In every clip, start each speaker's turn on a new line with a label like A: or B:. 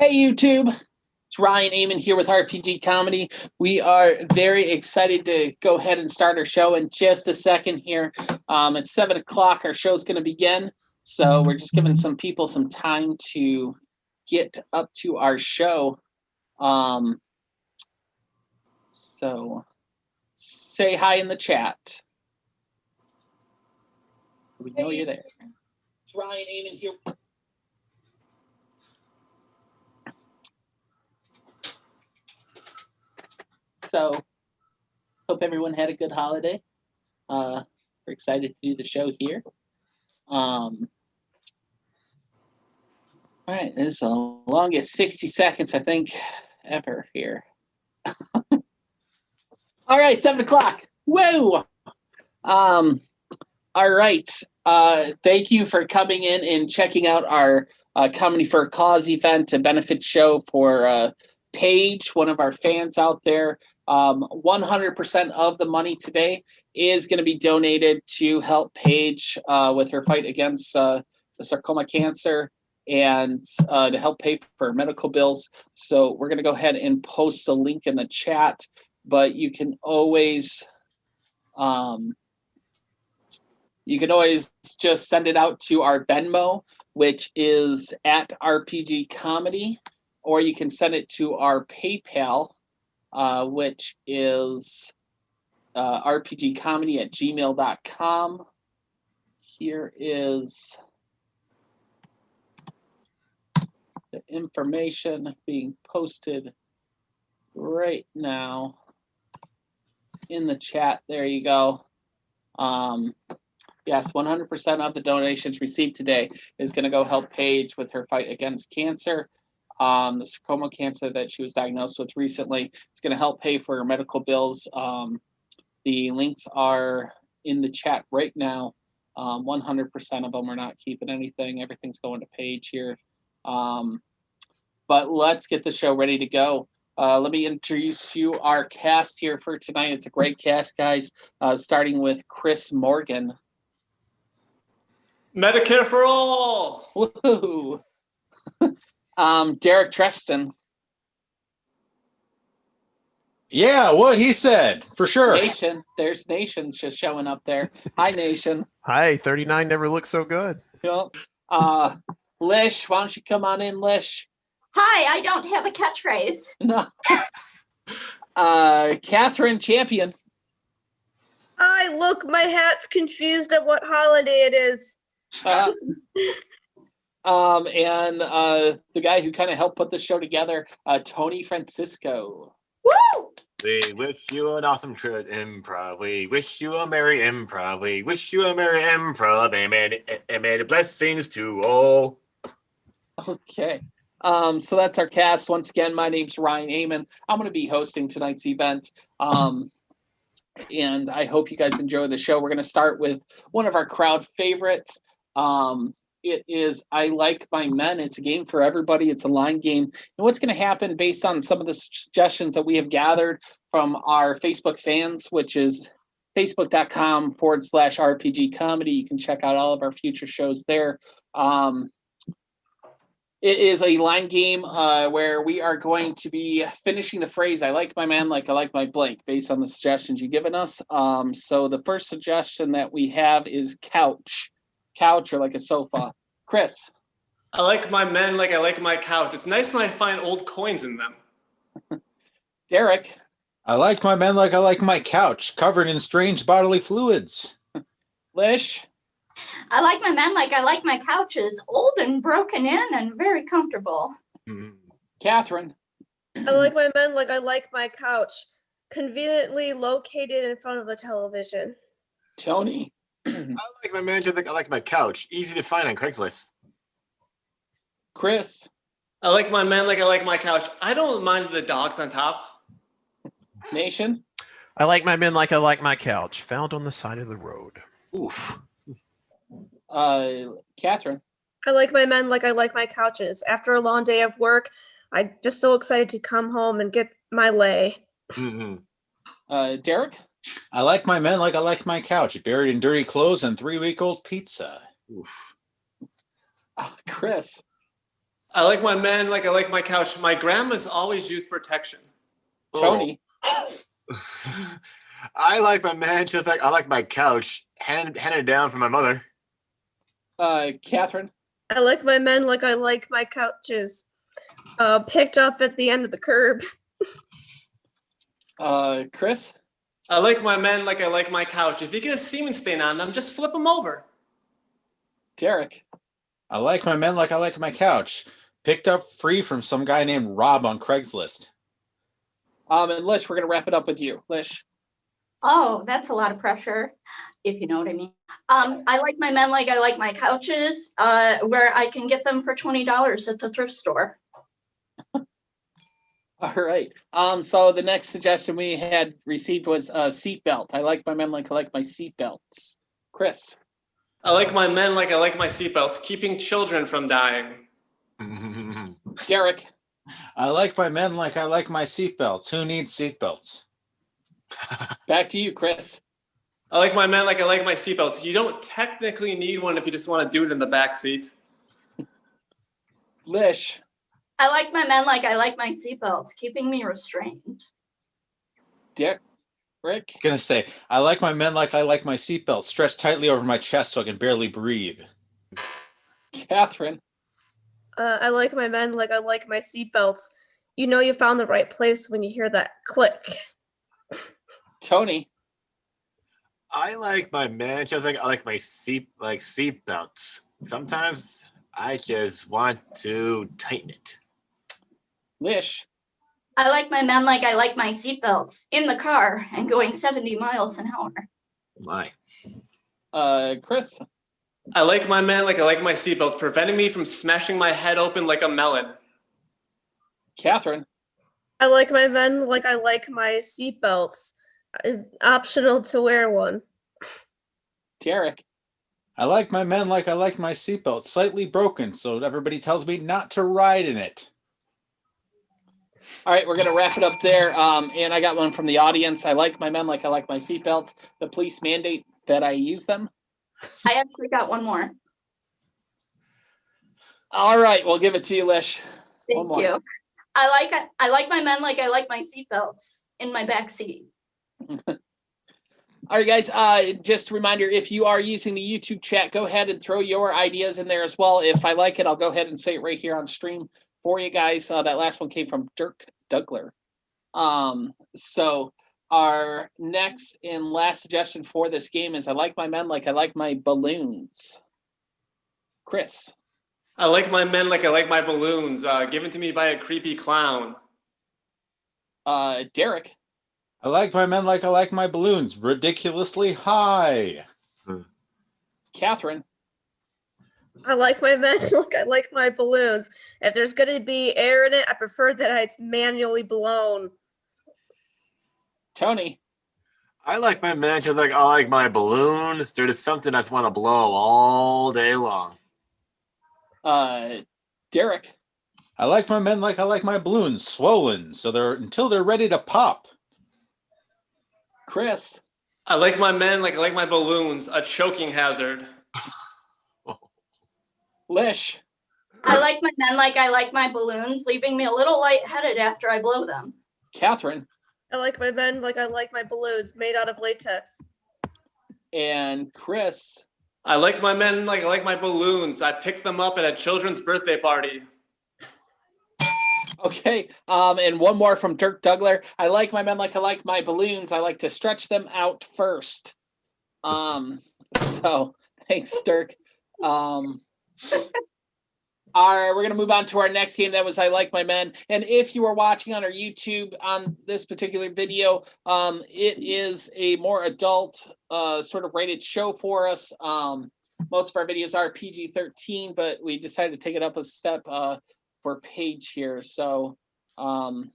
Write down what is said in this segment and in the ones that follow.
A: Hey YouTube, it's Ryan Eamon here with RPG Comedy. We are very excited to go ahead and start our show in just a second here. At 7 o'clock, our show's going to begin. So we're just giving some people some time to get up to our show. So say hi in the chat. We know you're there. It's Ryan Eamon here. So, hope everyone had a good holiday. We're excited to do the show here. All right, this is the longest 60 seconds, I think, ever here. All right, 7 o'clock. Whoa! All right. Thank you for coming in and checking out our Comedy for a Cause event, a benefit show for Paige, one of our fans out there. 100% of the money today is going to be donated to help Paige with her fight against the sarcoma cancer and to help pay for medical bills. So we're going to go ahead and post a link in the chat, but you can always just send it out to our Venmo, which is at RPG Comedy, or you can send it to our PayPal, which is rpgcomedy@gmail.com. Here is the information being posted right now in the chat. There you go. Yes, 100% of the donations received today is going to go help Paige with her fight against cancer. The sarcoma cancer that she was diagnosed with recently. It's going to help pay for her medical bills. The links are in the chat right now. 100% of them are not keeping anything. Everything's going to Paige here. But let's get the show ready to go. Let me introduce you our cast here for tonight. It's a great cast, guys. Starting with Chris Morgan.
B: Medicare for all.
A: Woohoo! Derek Treston.
C: Yeah, what he said, for sure.
A: Nation. There's Nation just showing up there. Hi, Nation.
D: Hi, 39 never looked so good.
A: Yep. Lish, why don't you come on in, Lish?
E: Hi, I don't have a catchphrase.
A: No. Catherine Champion.
F: Hi, look, my hat's confused at what holiday it is.
A: And the guy who kind of helped put the show together, Tony Francisco.
E: Woo!
G: We wish you an awesome trip improv. We wish you a merry improv. We wish you a merry improv. Amen. Blessings to all.
A: Okay. So that's our cast. Once again, my name's Ryan Eamon. I'm going to be hosting tonight's event. And I hope you guys enjoy the show. We're going to start with one of our crowd favorites. It is I Like My Men. It's a game for everybody. It's a line game. And what's going to happen based on some of the suggestions that we have gathered from our Facebook fans, which is facebook.com/RPG Comedy. You can check out all of our future shows there. It is a line game where we are going to be finishing the phrase, I like my man like I like my blank, based on the suggestions you've given us. So the first suggestion that we have is couch. Couch or like a sofa. Chris.
B: I like my men like I like my couch. It's nice when I find old coins in them.
A: Derek.
C: I like my men like I like my couch, covered in strange bodily fluids.
A: Lish.
E: I like my men like I like my couches, old and broken in and very comfortable.
A: Catherine.
F: I like my men like I like my couch, conveniently located in front of the television.
A: Tony.
G: I like my man just like I like my couch. Easy to find on Craigslist.
A: Chris.
B: I like my men like I like my couch. I don't mind the dogs on top.
A: Nation.
D: I like my men like I like my couch, found on the side of the road.
G: Oof.
A: Catherine.
F: I like my men like I like my couches. After a long day of work, I'm just so excited to come home and get my lay.
A: Derek.
C: I like my men like I like my couch, buried in dirty clothes and 3-week-old pizza.
G: Oof.
A: Chris.
B: I like my men like I like my couch. My grandma's always used protection.
A: Tony.
G: I like my man just like I like my couch, handed down from my mother.
A: Catherine.
F: I like my men like I like my couches. Picked up at the end of the curb.
A: Chris.
B: I like my men like I like my couch. If you get a semen stain on them, just flip them over.
A: Derek.
C: I like my men like I like my couch. Picked up free from some guy named Rob on Craigslist.
A: And Lish, we're gonna wrap it up with you. Lish.
E: Oh, that's a lot of pressure, if you know what I mean. I like my men like I like my couches, where I can get them for $20 at the thrift store.
A: All right. So the next suggestion we had received was seatbelt. I like my men like I like my seatbelts. Chris.
B: I like my men like I like my seatbelts, keeping children from dying.
A: Derek.
C: I like my men like I like my seatbelts. Who needs seatbelts?
A: Back to you, Chris.
B: I like my men like I like my seatbelts. You don't technically need one if you just want to do it in the back seat.
A: Lish.
E: I like my men like I like my seatbelts, keeping me restrained.
A: Derek.
C: Gonna say, I like my men like I like my seatbelts. Stretched tightly over my chest so I can barely breathe.
A: Catherine.
F: I like my men like I like my seatbelts. You know you found the right place when you hear that click.
A: Tony.
G: I like my man just like I like my seatbelts. Sometimes I just want to tighten it.
A: Lish.
E: I like my men like I like my seatbelts, in the car and going 70 miles an hour.
G: My.
A: Chris.
B: I like my men like I like my seatbelt, preventing me from smashing my head open like a melon.
A: Catherine.
F: I like my men like I like my seatbelts. Optional to wear one.
A: Derek.
C: I like my men like I like my seatbelt. Slightly broken, so everybody tells me not to ride in it.
A: All right, we're gonna wrap it up there. And I got one from the audience. I like my men like I like my seatbelts. The police mandate that I use them.
E: I actually got one more.
A: All right, we'll give it to you, Lish. One
E: Thank
A: more.
E: you. I like my men like I like my seatbelts, in my back seat.
A: All right, guys, just a reminder, if you are using the YouTube chat, go ahead and throw your ideas in there as well. If I like it, I'll go ahead and say it right here on stream for you guys. That last one came from Dirk Dougler. So our next and last suggestion for this game is I like my men like I like my balloons. Chris.
B: I like my men like I like my balloons, given to me by a creepy clown.
A: Derek.
C: I like my men like I like my balloons. Ridiculously high.
A: Catherine.
F: I like my men like I like my balloons. If there's gonna be air in it, I prefer that it's manually blown.
A: Tony.
G: I like my man just like I like my balloons. They're just something I just want to blow all day long.
A: Derek.
C: I like my men like I like my balloons. Swollen, so they're until they're ready to pop.
A: Chris.
B: I like my men like I like my balloons, a choking hazard.
A: Lish.
E: I like my men like I like my balloons, leaving me a little lightheaded after I blow them.
A: Catherine.
F: I like my men like I like my balloons, made out of latex.
A: And Chris.
B: I like my men like I like my balloons. I picked them up at a children's birthday party.
A: Okay, and one more from Dirk Dougler. I like my men like I like my balloons. I like to stretch them out first. So thanks, Dirk. We're gonna move on to our next game. That was I Like My Men. And if you are watching on our YouTube on this particular video, it is a more adult sort of rated show for us. Most of our videos are PG-13, but we decided to take it up a step for Paige here. So, and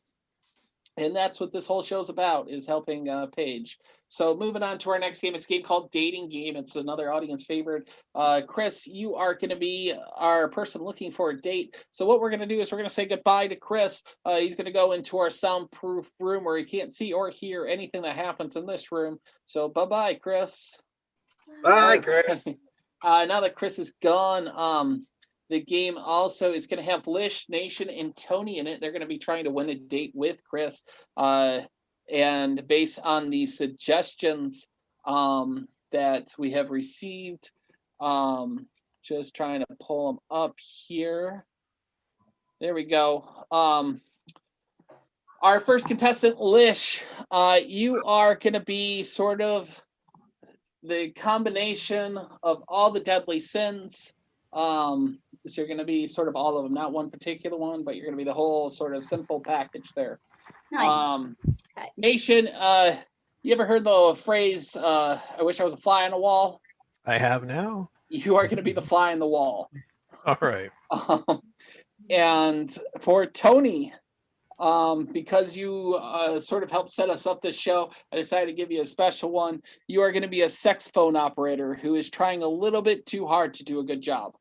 A: that's what this whole show's about, is helping Paige. So moving on to our next game, it's a game called Dating Game. It's another audience favorite. Chris, you are going to be our person looking for a date. So what we're going to do is we're going to say goodbye to Chris. He's going to go into our soundproof room where he can't see or hear anything that happens in this room. So bye-bye, Chris.
G: Bye, Chris.
A: Now that Chris is gone, The game also is going to have Lish, Nation, and Tony in it. They're going to be trying to win a date with Chris. And based on the suggestions that we have received, just trying to pull them up here. There we go. Our first contestant, Lish, you are going to be sort of the combination of all the deadly sins. So you're going to be sort of all of them, not one particular one, but you're going to be the whole sort of simple package there.
E: Nice. Okay.
A: Nation, you ever heard the phrase, I wish I was a fly on the wall?
D: I have now.
A: You are going to be the fly on the wall.
D: All right.
A: And for Tony, because you sort of helped set us up this show, I decided to give you a special one. You are going to be a sex phone operator who is trying a little bit too hard to do a good job.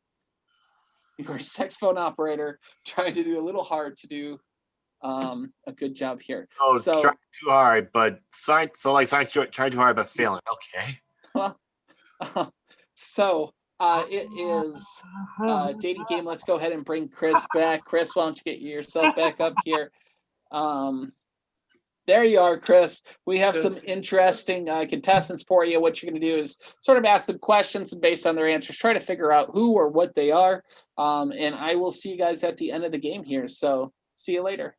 A: You're a sex phone operator trying to do a little hard to do a good job here.
G: Oh,
A: so
G: trying too hard, but science trying too hard but failing. Okay.
A: So it is dating game. Let's go ahead and bring Chris back. Chris, why don't you get yourself back up here? There you are, Chris. We have some interesting contestants for you. What you're going to do is sort of ask them questions, and based on their answers, try to figure out who or what they are. And I will see you guys at the end of the game here. So see you later.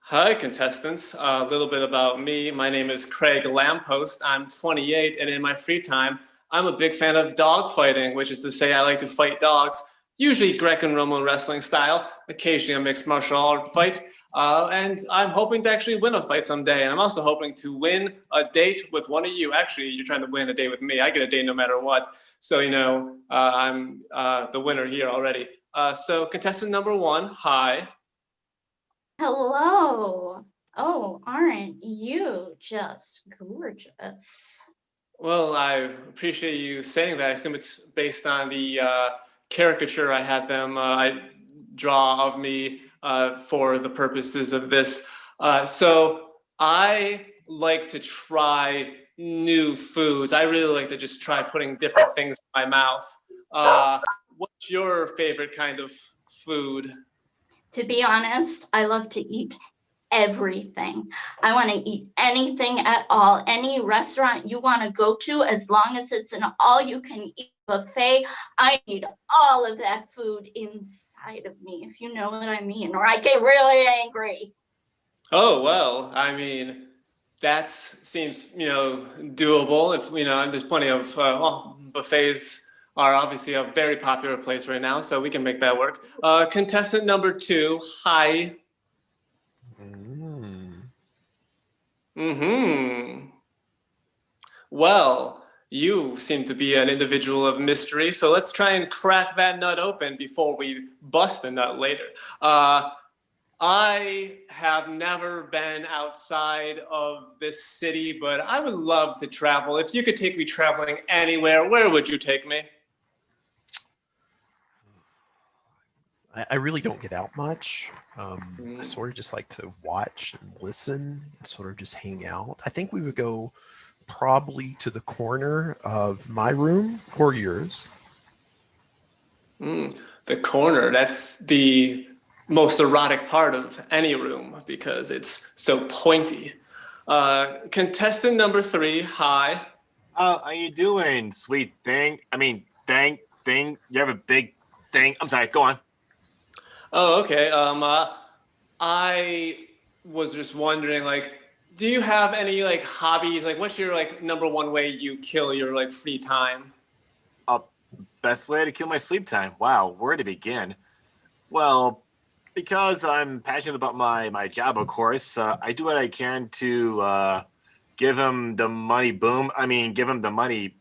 B: Hi, contestants. A little bit about me. My name is Craig Lamppost. I'm 28, and in my free time, I'm a big fan of dog fighting, which is to say I like to fight dogs, usually Greco-Roman wrestling style, occasionally a mixed martial art fight. And I'm hoping to actually win a fight someday. And I'm also hoping to win a date with one of you. Actually, you're trying to win a date with me. I get a date no matter what. So, I'm the winner here already. So contestant number 1, hi.
E: Hello. Oh, aren't you just gorgeous?
B: Well, I appreciate you saying that. I assume it's based on the caricature I draw of me for the purposes of this. So I like to try new foods. I really like to just try putting different things in my mouth. What's your favorite kind of food?
E: To be honest, I love to eat everything. I want to eat anything at all. Any restaurant you want to go to, as long as it's an all-you-can-eat buffet, I need all of that food inside of me, if you know what I mean, or I get really angry.
B: Oh, well, I mean, that seems, doable. If, there's plenty of, buffets are obviously a very popular place right now, so we can make that work. Contestant number 2, hi. Well, you seem to be an individual of mystery, so let's try and crack that nut open before we bust the nut later. I have never been outside of this city, but I would love to travel. If you could take me traveling anywhere, where would you take me?
D: I really don't get out much. I sort of just like to watch and listen and sort of just hang out. I think we would go probably to the corner of my room or yours.
B: The corner, that's the most erotic part of any room because it's so pointy. Contestant number 3, hi.
G: How are you doing, sweet thing? I mean, thing. You have a big thing. I'm sorry, go on.
B: Oh, okay. I was just wondering, do you have any hobbies? What's your number 1 way you kill your free time?
G: Best way to kill my sleep time. Wow, where to begin? Well, because I'm passionate about my job, of course, I do what I can to give him the money boom. I mean, give him the money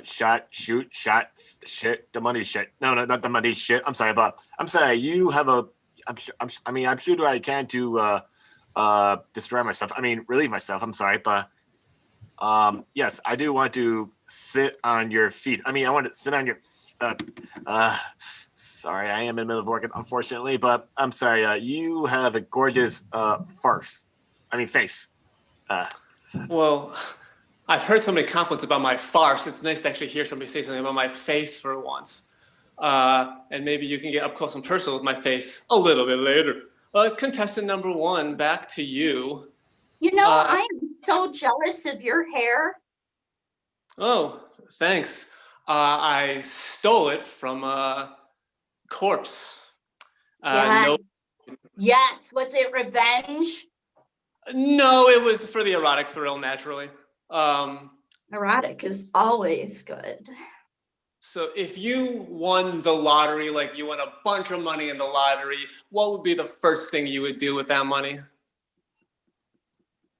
G: shot, shoot, shot, shit, the money shit. No, not the money shit. I'm sorry, but I'm sorry. You have I'm sure do what I can to destroy myself. I mean, relieve myself. I'm sorry, but yes, I do want to sit on your feet. I mean, I want to sit on your. Sorry, I am in the middle of work, unfortunately, but I'm sorry. You have a gorgeous face.
B: Well, I've heard so many compliments about my farce. It's nice to actually hear somebody say something about my face for once. and maybe you can get up close and personal with my face a little bit later. Contestant number 1, back to you.
E: You know, I am so jealous of your hair.
B: Oh, thanks. I stole it from a corpse.
E: Yeah.
B: No,
E: Yes. Was it revenge?
B: no, it was for the erotic thrill, naturally.
E: Erotic is always good.
B: So if you won the lottery, like you won a bunch of money in the lottery, what would be the first thing you would do with that money?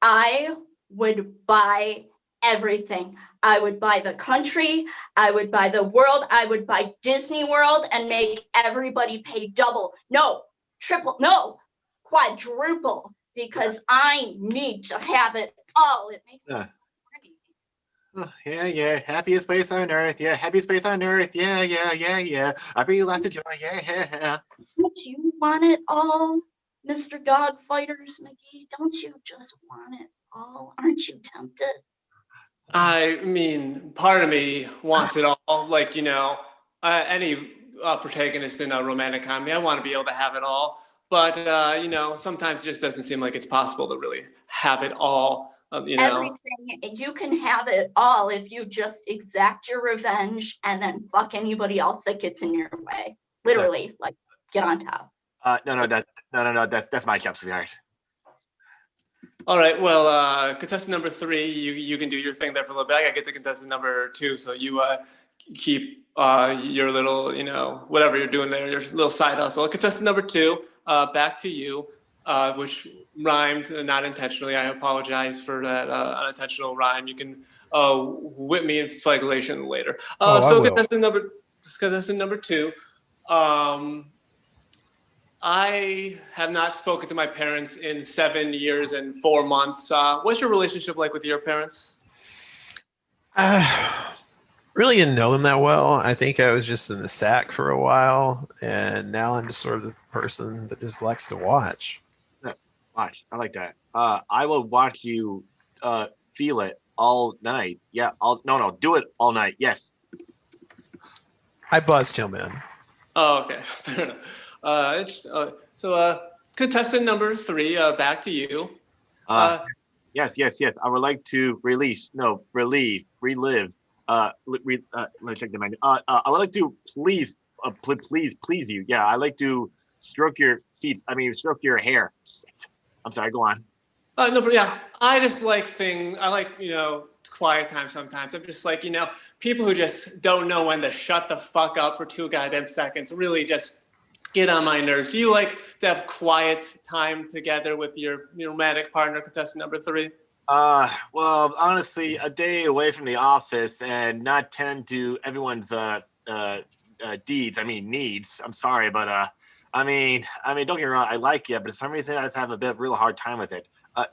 E: I would buy everything. I would buy the country. I would buy the world. I would buy Disney World and make everybody pay double. No, triple. No, quadruple. Because I need to have it all. It makes me so happy.
G: Oh, yeah. Happiest place on earth. Yeah, happiest place on earth. Yeah. I bring you lots of joy. Yeah.
E: Don't you want it all, Mr. Dog Fighters McGee? Don't you just want it all? Aren't you tempted?
B: I mean, part of me wants it all. Like, any protagonist in a romantic comedy, I want to be able to have it all. But, sometimes it just doesn't seem like it's possible to really have it all.
E: Everything, you can have it all if you just exact your revenge and then fuck anybody else that gets in your way. Literally, like, get on top.
G: No. That's my job, sweetheart.
B: All right. Well, contestant number 3, you can do your thing there for a little bit. I gotta get to contestant number 2, so you keep your little, whatever you're doing there, your little side hustle. Contestant number 2, back to you, which rhymed not intentionally. I apologize for that unintentional rhyme. You can whip me in flagellation later. So contestant number 2. I have not spoken to my parents in 7 years and 4 months. What's your relationship like with your parents?
D: Really didn't know them that well. I think I was just in the sack for a while, and now I'm just sort of the person that just likes to watch.
G: Watch. I like that. I will watch you feel it all night. Yeah. Do it all night. Yes.
D: I buzzed him in.
B: Oh, okay. Fair enough. So contestant number 3, back to you.
G: Yes. I would like to relieve. Let me check the menu. I would like to please you. Yeah, I like to stroke your feet. Stroke your hair. I'm sorry. Go on.
B: No, but yeah, I just like I like, quiet time sometimes. I'm just like, people who just don't know when to shut the fuck up for 2 goddamn seconds really just get on my nerves. Do you like to have quiet time together with your romantic partner, contestant number 3?
G: Well, honestly, a day away from the office and not tend to everyone's needs. I'm sorry, but don't get me wrong, I like you, but for some reason I just have a bit of a real hard time with it.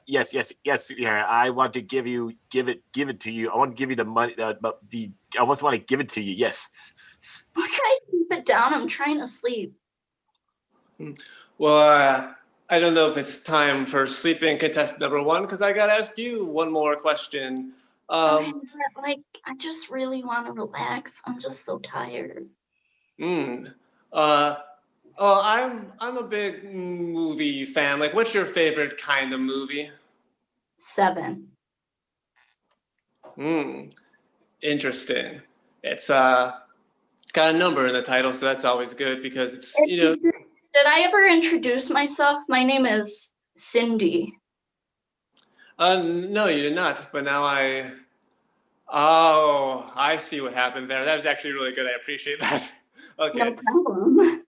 G: Yes. Yeah, I want to give it to you. I want to give you the money, I just want to give it to you. Yes.
E: You guys keep it down. I'm trying to sleep.
B: Well, I don't know if it's time for sleeping contestant number 1, because I got to ask you one more question.
E: I just really want to relax. I'm just so tired.
B: I'm a big movie fan. Like, what's your favorite kind of movie?
E: 7.
B: Interesting. It's got a number in the title, so that's always good because it's
E: Did I ever introduce myself? My name is Cindy.
B: No, you did not. But now I see what happened there. That was actually really good. I appreciate that. Okay.
E: No problem.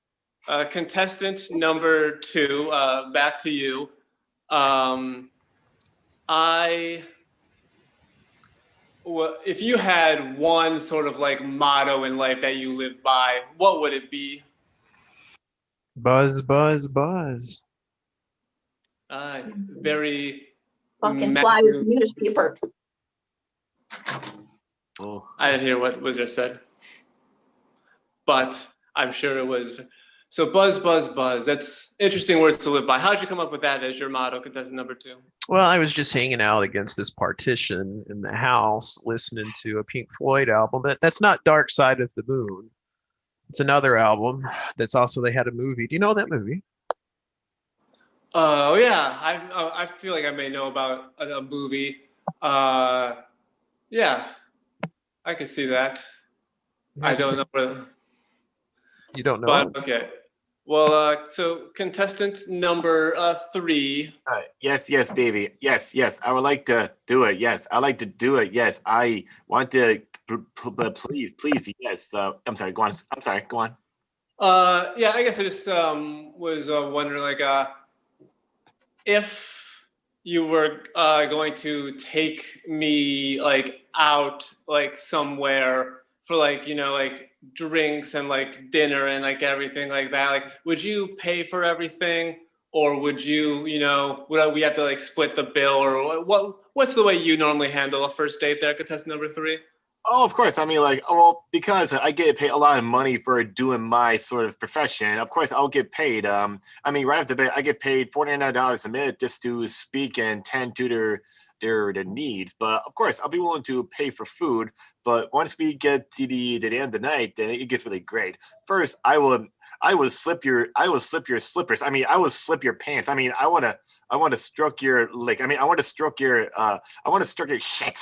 B: Contestant number 2, back to you. If you had one sort of like motto in life that you live by, what would it be?
D: Buzz, buzz, buzz.
B: Very
E: Fucking fly with newspaper.
G: Oh,
B: I didn't hear what was just said, but I'm sure it was. So buzz, buzz, buzz. That's interesting words to live by. How'd you come up with that as your motto, contestant number 2?
D: Well, I was just hanging out against this partition in the house, listening to a Pink Floyd album. That's not Dark Side of the Moon. It's another album that's also they had a movie. Do you know that movie?
B: Oh yeah, I feel like I may know about a movie. Yeah, I could see that.
D: Yeah,
B: I
D: just
B: don't know where,
D: you don't know
B: but
D: it?
B: okay. Well, so contestant number 3.
G: Yes, yes, baby. Yes, yes. I would like to do it. Yes, I like to do it. Yes, I want to. Please, please. Yes. I'm sorry. Go on. I'm sorry. Go on.
B: Yeah, I guess I just was wondering, like, if you were going to take me like out like somewhere for like like drinks and like dinner and like everything like that, like would you pay for everything, or would you would we have to like split the bill, or what's the way you normally handle a first date there, contestant number 3?
G: Oh, of course. I mean, like, oh, well, because I get paid a lot of money for doing my sort of profession. Of course, I'll get paid. I mean, right off the bat, I get paid $49 a minute just to speak and tend to their needs. But of course, I'll be willing to pay for food. But once we get to the end of the night, then it gets really great. First, I would slip your slippers. I mean, I would slip your pants. I mean, I wanna stroke your leg. I mean, I want to stroke your shit.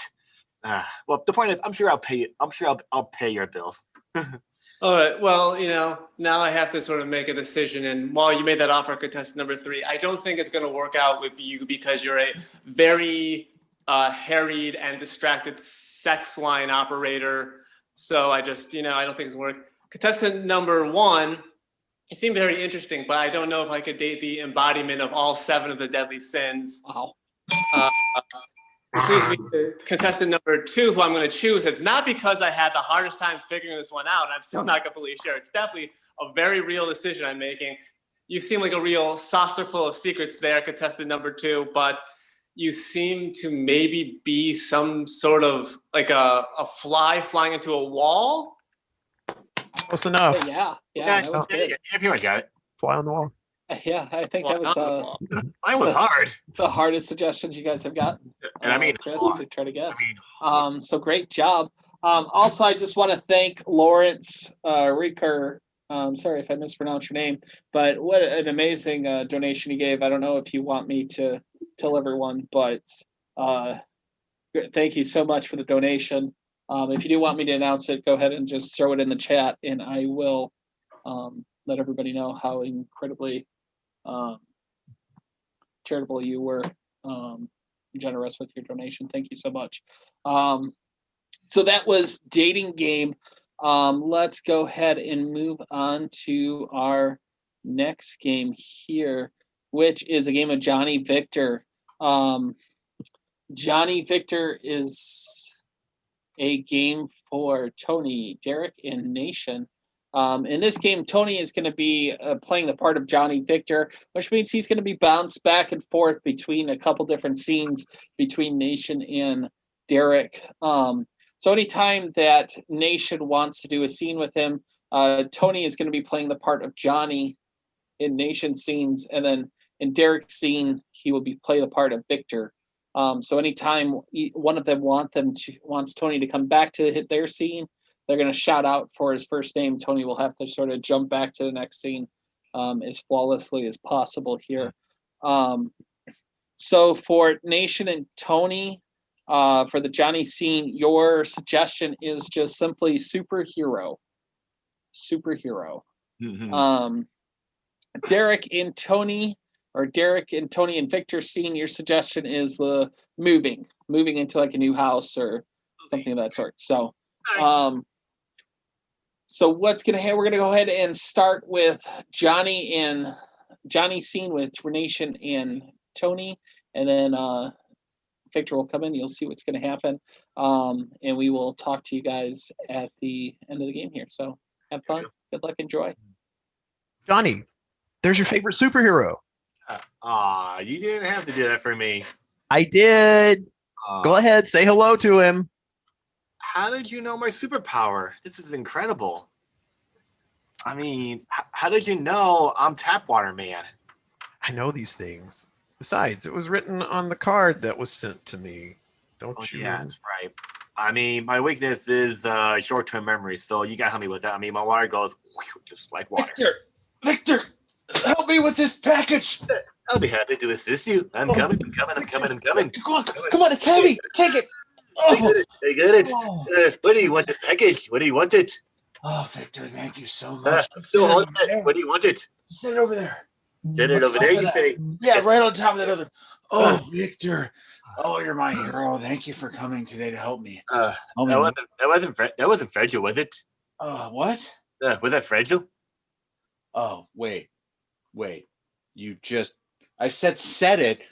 G: Well, the point is, I'm sure I'll pay. I'm sure I'll pay your bills.
B: All right. Well, now I have to sort of make a decision. And while you made that offer, contestant number 3, I don't think it's going to work out with you because you're a very harried and distracted sex line operator. So I just, I don't think it's going to work. Contestant number 1, you seem very interesting, but I don't know if I could date the embodiment of all 7 of the deadly sins.
A: Wow.
B: Which leads me to contestant number 2, who I'm going to choose. It's not because I had the hardest time figuring this one out. I'm still not completely sure. It's definitely a very real decision I'm making. You seem like a real saucer full of secrets there, contestant number 2, but you seem to maybe be some sort of like a fly flying into a wall.
D: Close enough.
A: Yeah, that was good.
G: Yeah, pretty much got it.
D: Fly on the wall.
A: Yeah, I think that was
G: Mine was hard.
A: the hardest suggestions you guys have gotten.
G: And I mean,
A: Chris, to try to guess.
G: I mean,
A: So great job. Also, I just want to thank Lawrence Riker. Sorry if I mispronounced your name, but what an amazing donation you gave. I don't know if you want me to tell everyone, but thank you so much for the donation. If you do want me to announce it, go ahead and just throw it in the chat, and I will let everybody know how incredibly charitable you were, generous with your donation. Thank you so much. So that was dating game. Let's go ahead and move on to our next game here, which is a game of Johnny Victor. Johnny Victor is a game for Tony, Derek, and Nation. In this game, Tony is going to be playing the part of Johnny Victor, which means he's going to be bounced back and forth between a couple different scenes between Nation and Derek. So anytime that Nation wants to do a scene with him, Tony is going to be playing the part of Johnny in Nation scenes, and then in Derek's scene, he will play the part of Victor. So anytime one of them wants Tony to come back to hit their scene, they're going to shout out for his first name. Tony will have to sort of jump back to the next scene as flawlessly as possible here. So for Nation and Tony, for the Johnny scene, your suggestion is just simply superhero.
G: mm-hmm.
A: Derek and Tony, or Derek and Tony and Victor scene, your suggestion is moving into like a new house or something of that sort. So, so what's gonna happen? We're gonna go ahead and start with Johnny scene with Nation and Tony, and then Victor will come in. You'll see what's gonna happen, and we will talk to you guys at the end of the game here. So have fun, good luck, enjoy.
D: Johnny, there's your favorite superhero.
G: You didn't have to do that for me.
D: I did. Go ahead, say hello to him.
G: How did you know my superpower? This is incredible. I mean, how did you know I'm Tap Water Man?
D: I know these things. Besides, it was written on the card that was sent to me. Don't you?
G: Yeah, that's right. I mean, my weakness is short-term memory, so you gotta help me with that. I mean, my water goes just like water.
C: Victor, help me with this package.
G: I'll be happy to assist you. I'm coming.
C: Come on, it's heavy. Take it.
G: I got it. I got it.
C: Oh.
G: What do you want this package? What do you want it?
C: Oh, Victor, thank you so much.
G: I'm still holding it. What do you want it?
C: Set it over there.
G: Set it over there, you say?
C: Yeah, right on top of that other. Oh, Victor. Oh, you're my hero. Thank you for coming today to help me.
G: That wasn't fragile, was it?
C: What?
G: Was that fragile?
C: Oh, wait. You just. I said set it.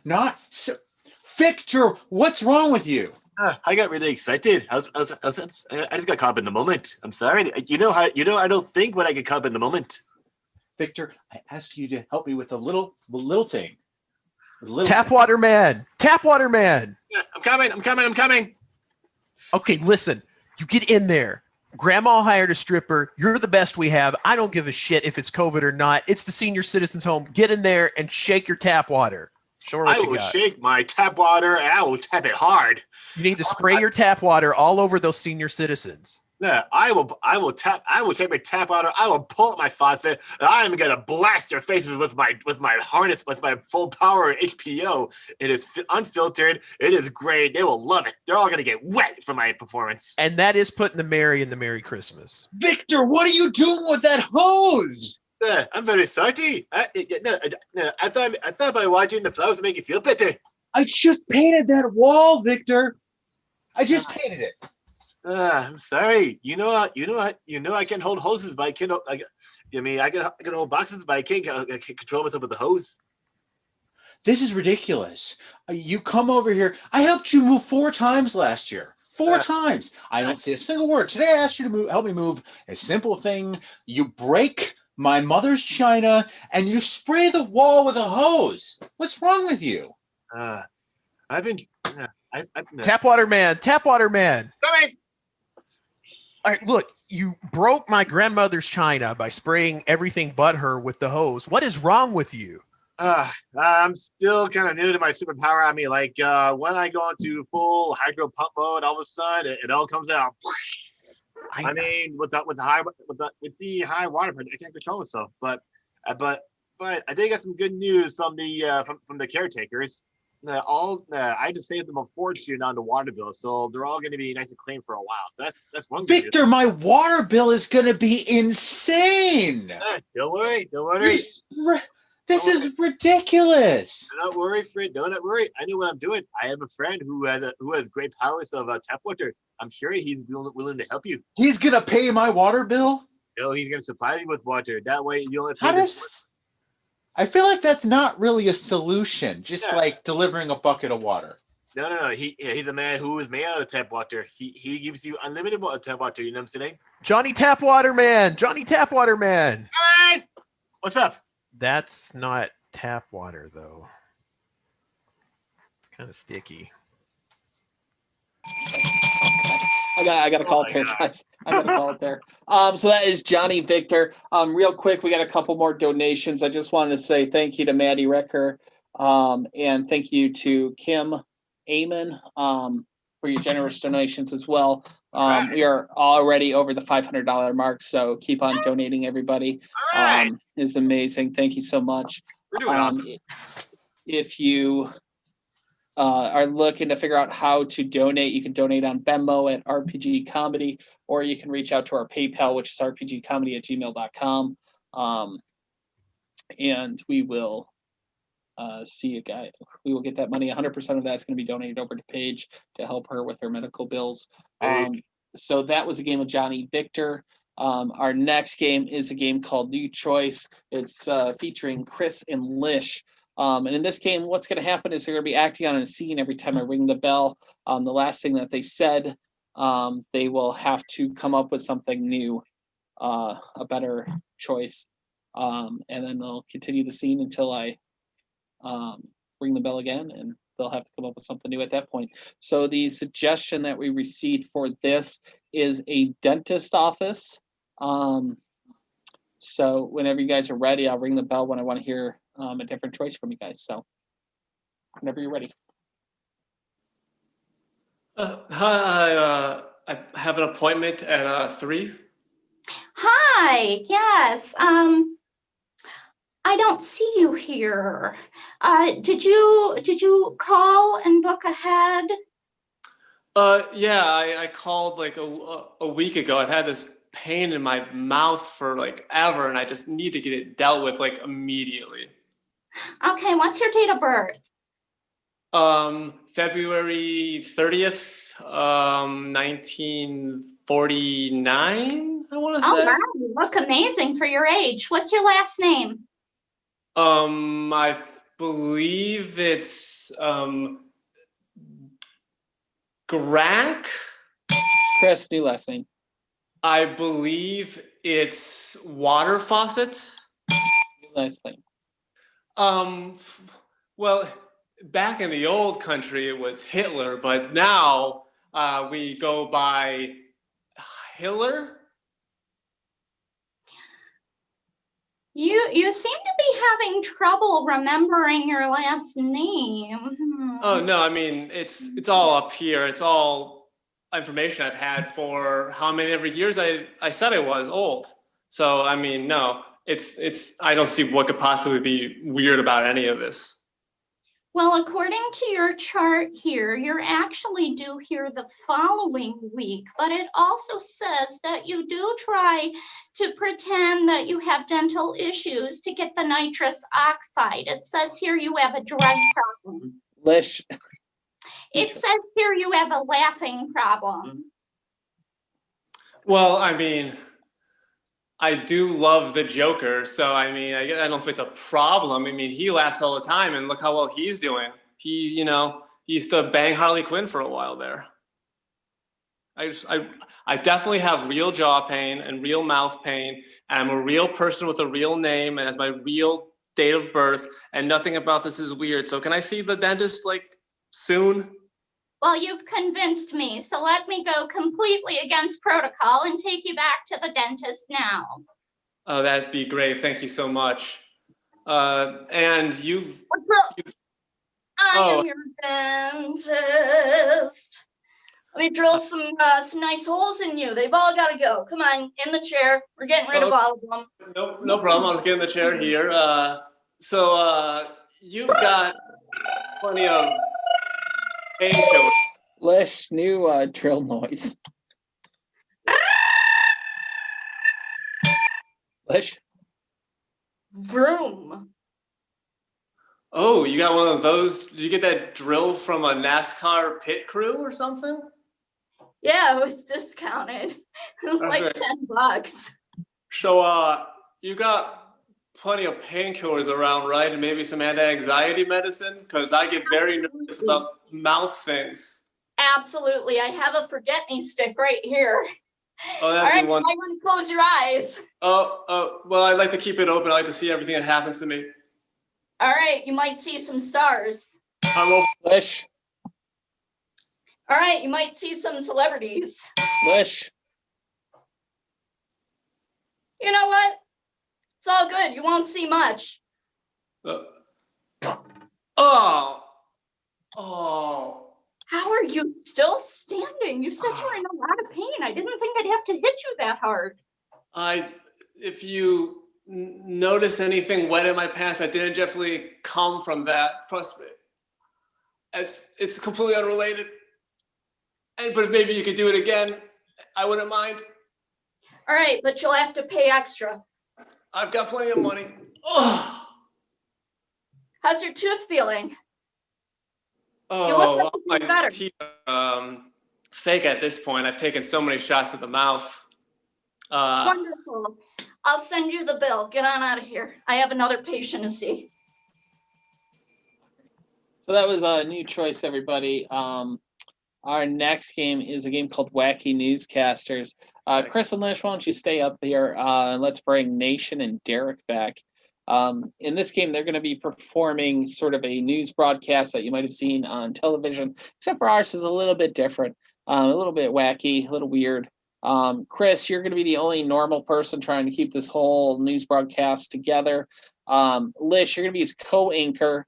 C: Not. Victor, what's wrong with you?
G: I got really excited. I just got caught up in the moment. I'm sorry. You know I don't think when I get caught up in the moment.
C: Victor, I asked you to help me with a little thing.
D: Tap water man.
G: Yeah, I'm coming.
D: Okay, listen. You get in there. Grandma hired a stripper. You're the best we have. I don't give a shit if it's COVID or not. It's the senior citizens home. Get in there and shake your tap water. Show her what
G: I
D: you
G: will
D: got.
G: shake my tap water and I will tap it hard.
D: You need to spray your tap water all over those senior citizens.
G: Yeah, I will take my tap water. I will pull up my faucet, and I am gonna blast your faces with my harness, with my full power HPO. It is unfiltered. It is great. They will love it. They're all gonna get wet from my performance.
D: And that is putting the Merry in the Merry Christmas.
C: Victor, what are you doing with that hose?
G: Yeah, I'm very sorry. I thought by watching the flowers would make you feel better.
C: I just painted that wall, Victor. I just painted it.
G: I'm sorry. I can hold hoses, but I can't. I can hold boxes, but I can't control myself with the hose.
C: This is ridiculous. You come over here. I helped you move 4 times last year. 4 times. I don't say a single word. Today I asked you to help me move a simple thing. You break my mother's china and you spray the wall with a hose. What's wrong with you?
G: I've been.
D: Tap water man.
G: Coming.
D: All right, look, you broke my grandmother's china by spraying everything but her with the hose. What is wrong with you?
G: I'm still kind of new to my superpower. I mean, like when I go into full hydro pump mode, all of a sudden it all comes out. I mean, with the high water pressure, I can't control myself. But I did get some good news from the caretakers. I just saved them a fortune on the water bill, so they're all going to be nice and clean for a while. So that's one.
C: Victor, my water bill is going to be insane.
G: Don't worry.
C: This is ridiculous.
G: Don't worry, Fred. Don't worry. I know what I'm doing. I have a friend who has great powers of tap water. I'm sure he's willing to help you.
C: He's going to pay my water bill?
G: No, he's going to supply you with water. That way you only pay.
C: I feel like that's not really a solution. Just like delivering a bucket of water.
G: No. He's a man who is made out of tap water. He gives you unlimited tap water. You know what I'm saying?
D: Johnny Tap Water Man.
G: Come on! What's up?
D: That's not tap water, though. It's kind of sticky.
A: I got to call it there, guys. I got to call it there. So that is Johnny Victor. Real quick, we got a couple more donations. I just wanted to say thank you to Maddie Recker, and thank you to Kim Amon for your generous donations as well. We are already over the $500 mark, so keep on donating, everybody. It's amazing. Thank you so much.
G: We're doing awesome.
A: If you are looking to figure out how to donate, you can donate on Venmo at RPG Comedy, or you can reach out to our PayPal, which is rpgcomedy@gmail.com. And we will see you guys. We will get that money. 100% of that's going to be donated over to Paige to help her with her medical bills. So that was a game with Johnny Victor. Our next game is a game called New Choice. It's featuring Chris and Lish. And in this game, what's going to happen is they're going to be acting on a scene every time I ring the bell. The last thing that they said, they will have to come up with something new, a better choice. And then they'll continue the scene until I ring the bell again, and they'll have to come up with something new at that point. So the suggestion that we received for this is a dentist office. So whenever you guys are ready, I'll ring the bell when I want to hear a different choice from you guys. So whenever you're ready.
B: Hi, I have an appointment at 3.
E: Hi, yes. I don't see you here. Did you call and book ahead?
B: Yeah, I called like a week ago. I've had this pain in my mouth for like ever, and I just need to get it dealt with like immediately.
E: Okay, what's your date of birth?
B: February 30th, 1949, I want to
E: Oh,
B: say.
E: wow, you look amazing for your age. What's your last name?
B: I believe it's Grack.
A: Chris, new last name.
B: I believe it's Water Faucet.
A: New last name.
B: Well, back in the old country, it was Hitler, but now we go by Hiller.
E: You seem to be having trouble remembering your last name.
B: Oh no, I mean it's all up here. It's all information I've had for how many every years I said I was old. So I mean, no, it's I don't see what could possibly be weird about any of this.
E: Well, according to your chart here, you're actually due here the following week, but it also says that you do try to pretend that you have dental issues to get the nitrous oxide. It says here you have a drug problem.
A: Lish.
E: It says here you have a laughing problem.
B: Well, I mean, I do love the Joker, so I mean, I don't know if it's a problem. I mean, he laughs all the time, and look how well he's doing. He used to bang Harley Quinn for a while there. I definitely have real jaw pain and real mouth pain, and I'm a real person with a real name and has my real date of birth, and nothing about this is weird. So can I see the dentist like soon?
E: Well, you've convinced me, so let me go completely against protocol and take you back to the dentist now.
B: Oh, that'd be great. Thank you so much. And you've.
E: What's up? I am your dentist. Let me drill some nice holes in you. They've all got to go. Come on, in the chair. We're getting rid of all of them.
B: No problem. I'll just get in the chair here. So you've got plenty of painkillers.
A: Lish, new drill noise. Lish.
E: Vroom.
B: Oh, you got one of those? Did you get that drill from a NASCAR pit crew or something?
E: Yeah, it was discounted. It was like
B: Okay.
E: $10.
B: So you got plenty of painkillers around, right? And maybe some anti-anxiety medicine? Because I get very nervous about mouth things.
E: Absolutely. I have a forget-me-stick right here.
B: Oh,
E: All
B: that'd
E: right,
B: be
E: you
B: one.
E: might want to close your eyes.
B: Well, I'd like to keep it open. I like to see everything that happens to me.
E: All right, you might see some stars.
B: I'm open.
A: Lish.
E: All right, you might see some celebrities.
A: Lish.
E: You know what? It's all good. You won't see much.
B: Oh.
E: How are you still standing? You said you were in a lot of pain. I didn't think I'd have to hit you that hard.
B: If you notice anything wet in my pants, I didn't definitely come from that. Trust me. It's completely unrelated. But maybe you could do it again. I wouldn't mind.
E: All right, but you'll have to pay extra.
B: I've got plenty of money. Oh.
E: How's your tooth feeling? You look like
B: My
E: you're better.
B: teeth fake at this point. I've taken so many shots to the mouth.
E: Wonderful. I'll send you the bill. Get on out of here. I have another patient to see.
A: So that was a new choice, everybody. Our next game is a game called Wacky Newscasters. Chris and Lish, why don't you stay up here? Let's bring Nation and Derek back. In this game, they're going to be performing sort of a news broadcast that you might have seen on television, except for ours is a little bit different, a little bit wacky, a little weird. Chris, you're going to be the only normal person trying to keep this whole news broadcast together. Lish, you're going to be his co-anchor.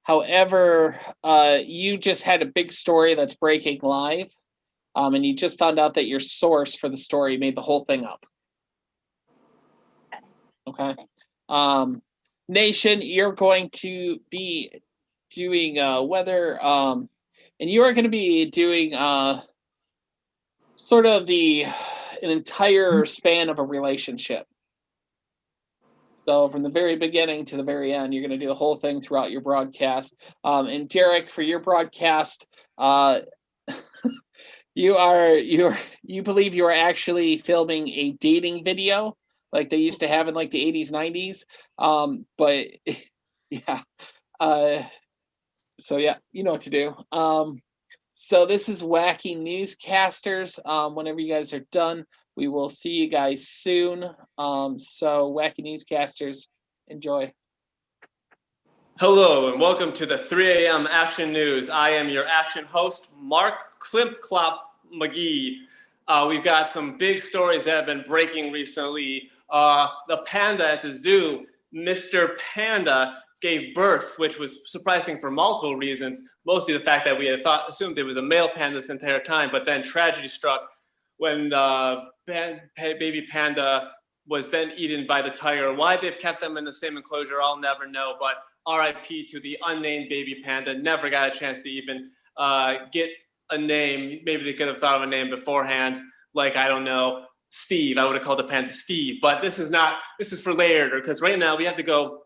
A: However, you just had a big story that's breaking live, and you just found out that your source for the story made the whole thing up. Okay. Nation, you're going to be doing weather, and you are going to be doing sort of an entire span of a relationship. So from the very beginning to the very end, you're going to do the whole thing throughout your broadcast. And Derek, for your broadcast, you believe you are actually filming a dating video like they used to have in like the 80s, 90s. But yeah. So yeah, you know what to do. So this is Wacky Newscasters. Whenever you guys are done, we will see you guys soon. So Wacky Newscasters, enjoy.
B: Hello and welcome to the 3 a.m. Action News. I am your action host, Mark Klimpklop McGee. We've got some big stories that have been breaking recently. The panda at the zoo, Mr. Panda, gave birth, which was surprising for multiple reasons. Mostly the fact that we had assumed it was a male panda this entire time, but then tragedy struck when the baby panda was then eaten by the tiger. Why they've kept them in the same enclosure, I'll never know, but RIP to the unnamed baby panda. Never got a chance to even get a name. Maybe they could have thought of a name beforehand, like, I don't know, Steve. I would have called the panda Steve, but this is for later, because right now we have to go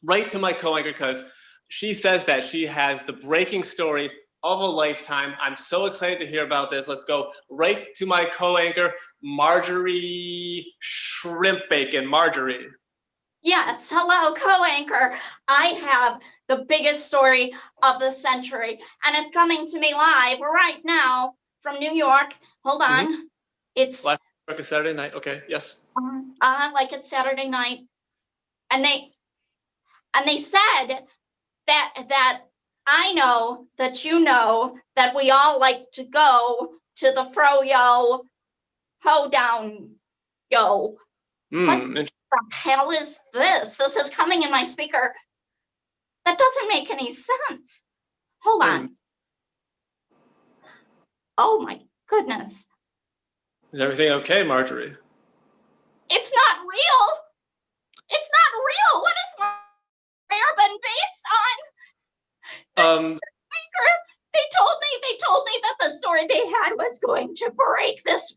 B: right to my co-anchor because she says that she has the breaking story of a lifetime. I'm so excited to hear about this. Let's go right to my co-anchor, Marjorie Shrimp Bacon. Marjorie.
E: Yes, hello, co-anchor. I have the biggest story of the century, and it's coming to me live right now from New York. Hold on. It's
B: live like a Saturday night. Okay, yes.
E: Like it's Saturday night, and they said that I know that you know that we all like to go to the fro-yo hoedown yo. What the hell is this? This is coming in my speaker. That doesn't make any sense. Hold on. Oh my goodness.
B: Is everything okay, Marjorie?
E: It's not real. It's not real. What is my prayer been based on? They told me that the story they had was going to break this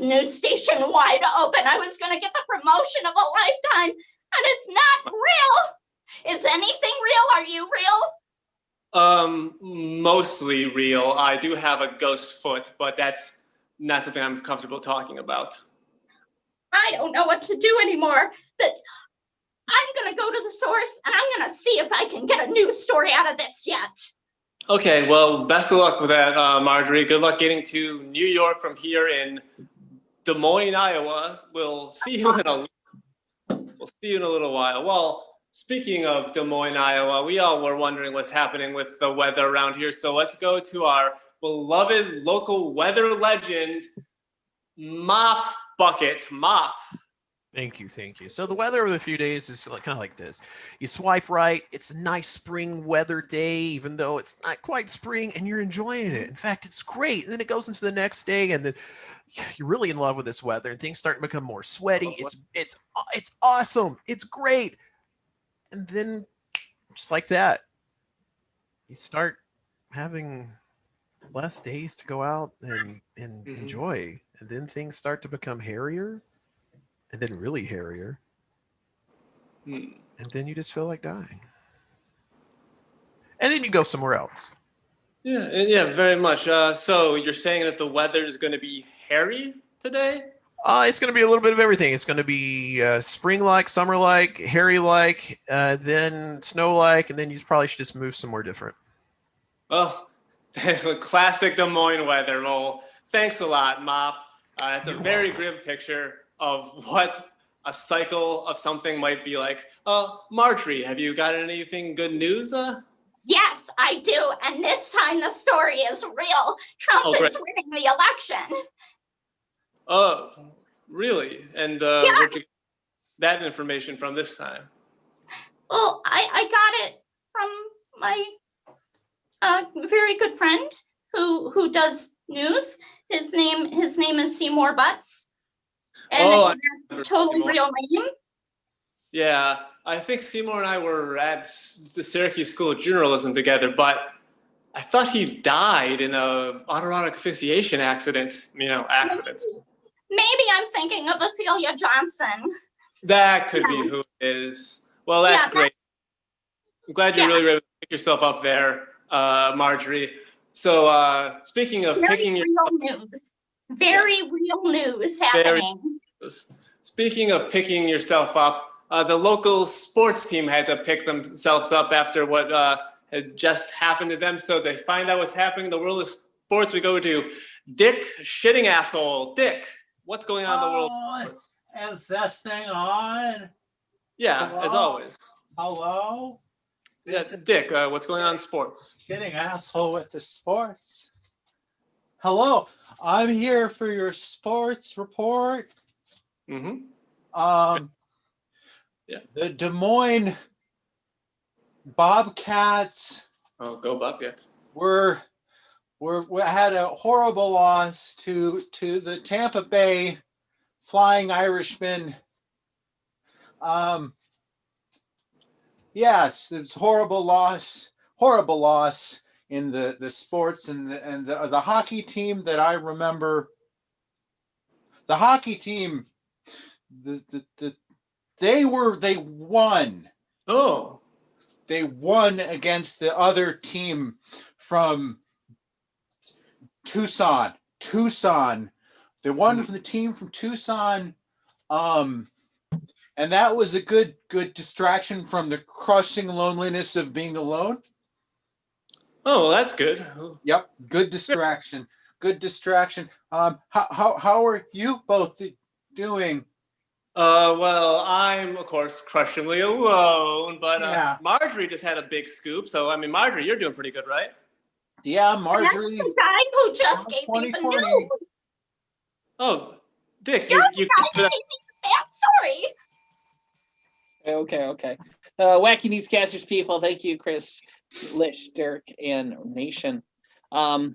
E: news station wide open. I was going to get the promotion of a lifetime, and it's not real. Is anything real? Are you real?
B: Mostly real. I do have a ghost foot, but that's not something I'm comfortable talking about.
E: I don't know what to do anymore. That I'm going to go to the source, and I'm going to see if I can get a news story out of this yet.
B: Okay, well, best of luck with that, Marjorie. Good luck getting to New York from here in Des Moines, Iowa. We'll see you in a little while. Well, speaking of Des Moines, Iowa, we all were wondering what's happening with the weather around here. So let's go to our beloved local weather legend, Mop Bucket. Mop.
D: Thank you. So the weather over the few days is kind of like this. You swipe right, it's a nice spring weather day, even though it's not quite spring, and you're enjoying it. In fact, it's great. And then it goes into the next day, and then you're really in love with this weather, and things start to become more sweaty. It's awesome. It's great. And then, just like that, you start having less days to go out and enjoy. And then things start to become hairier. And then really hairier. And then you just feel like dying. And then you go somewhere else.
B: Yeah, very much. So you're saying that the weather is going to be hairy today?
D: It's going to be a little bit of everything. It's going to be spring-like, summer-like, hairy-like, then snow-like, and then you probably should just move somewhere different.
B: Oh, that's a classic Des Moines weather. Well, thanks a lot, Mop. It's a very grim picture of what a cycle of something might be like. Marjorie, have you got anything good news?
E: Yes, I do. And this time the story is real. Trump is winning the election.
B: Oh, really? And where'd you get that information from this time?
E: Well, I got it from my very good friend who does news. His name is Seymour Butts. And
B: Oh,
E: it's a totally real name.
B: Yeah, I think Seymour and I were at the Syracuse School of Journalism together, but I thought he died in a autoerotic asphyxiation accident. Accident.
E: Maybe I'm thinking of Ophelia Johnson.
B: That could be who it is. Well, that's great. I'm glad you really were able to pick yourself up there, Marjorie. So, speaking of picking your
E: Very real news happening.
B: Speaking of picking yourself up, the local sports team had to pick themselves up after what had just happened to them. So they find out what's happening in the world of sports. We go to Dick Shitting Asshole. Dick, what's going on in the world of sports?
C: Is this thing on?
B: Yeah,
C: Hello?
B: as always.
C: Hello?
B: Yeah, Dick, what's going on in sports?
C: Shitting asshole with the sports. Hello, I'm here for your sports report.
B: Mm-hmm.
C: The Des Moines Bobcats.
B: Oh, go Bobcats.
C: We had a horrible loss to the Tampa Bay Flying Irishmen. Yes, it's horrible loss in the sports and the hockey team that I remember. The hockey team, they won.
B: Oh.
C: They won against the other team from Tucson. They won from the team from Tucson. And that was a good distraction from the crushing loneliness of being alone.
B: Oh, well, that's good.
C: Yep, good distraction. How are you both doing?
B: Well, I'm of course crushingly alone, but Marjorie just had a big scoop. So Marjorie, you're doing pretty good, right?
C: Yeah, Marjorie.
E: That's the guy who just gave me the news.
B: Oh, Dick,
E: you sorry.
A: Okay. Wacky Newscasters people, thank you, Chris, Lish, Dirk, and Nation. So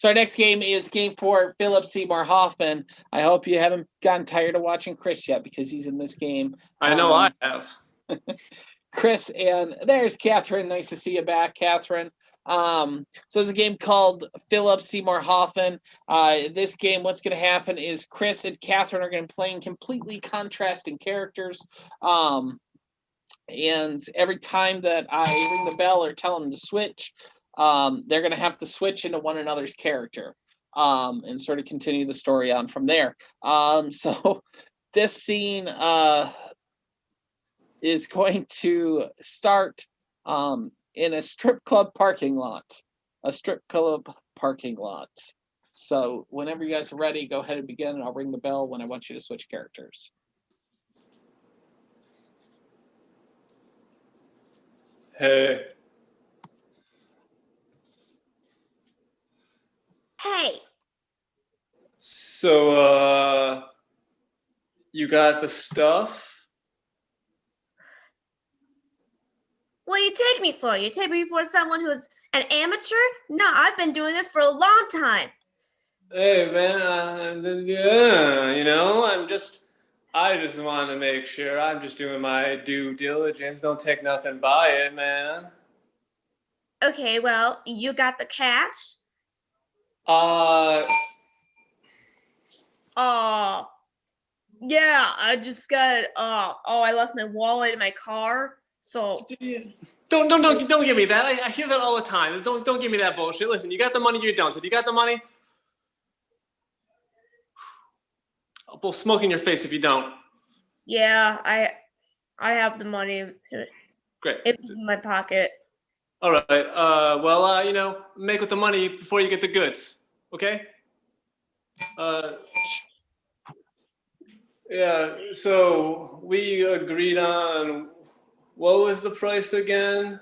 A: our next game is game 4, Philip Seymour Hoffman. I hope you haven't gotten tired of watching Chris yet because he's in this game.
B: I know I have.
A: Chris, and there's Catherine. Nice to see you back, Catherine. So it's a game called Philip Seymour Hoffman. This game, what's going to happen is Chris and Catherine are going to be playing completely contrasting characters. And every time that I ring the bell or tell them to switch, they're going to have to switch into one another's character and sort of continue the story on from there. So this scene is going to start in a strip club parking lot. So whenever you guys are ready, go ahead and begin, and I'll ring the bell when I want you to switch characters.
B: Hey.
F: Hey.
B: So, you got the stuff?
F: What do you take me for? You take me for someone who's an amateur? No, I've been doing this for a long time.
B: Hey, man, I just want to make sure I'm just doing my due diligence. Don't take nothing by it, man.
F: Okay, well, you got the cash? Yeah, I just got it. I left my wallet in my car. So
B: don't give me that. I hear that all the time. Don't give me that bullshit. Listen, you got the money, you don't. So do you got the money? I'll blow smoke in your face if you don't.
F: Yeah, I have the money.
B: Great.
F: It's in my pocket.
B: All right. Well, make with the money before you get the goods. Okay? Yeah, so we agreed on, what was the price again?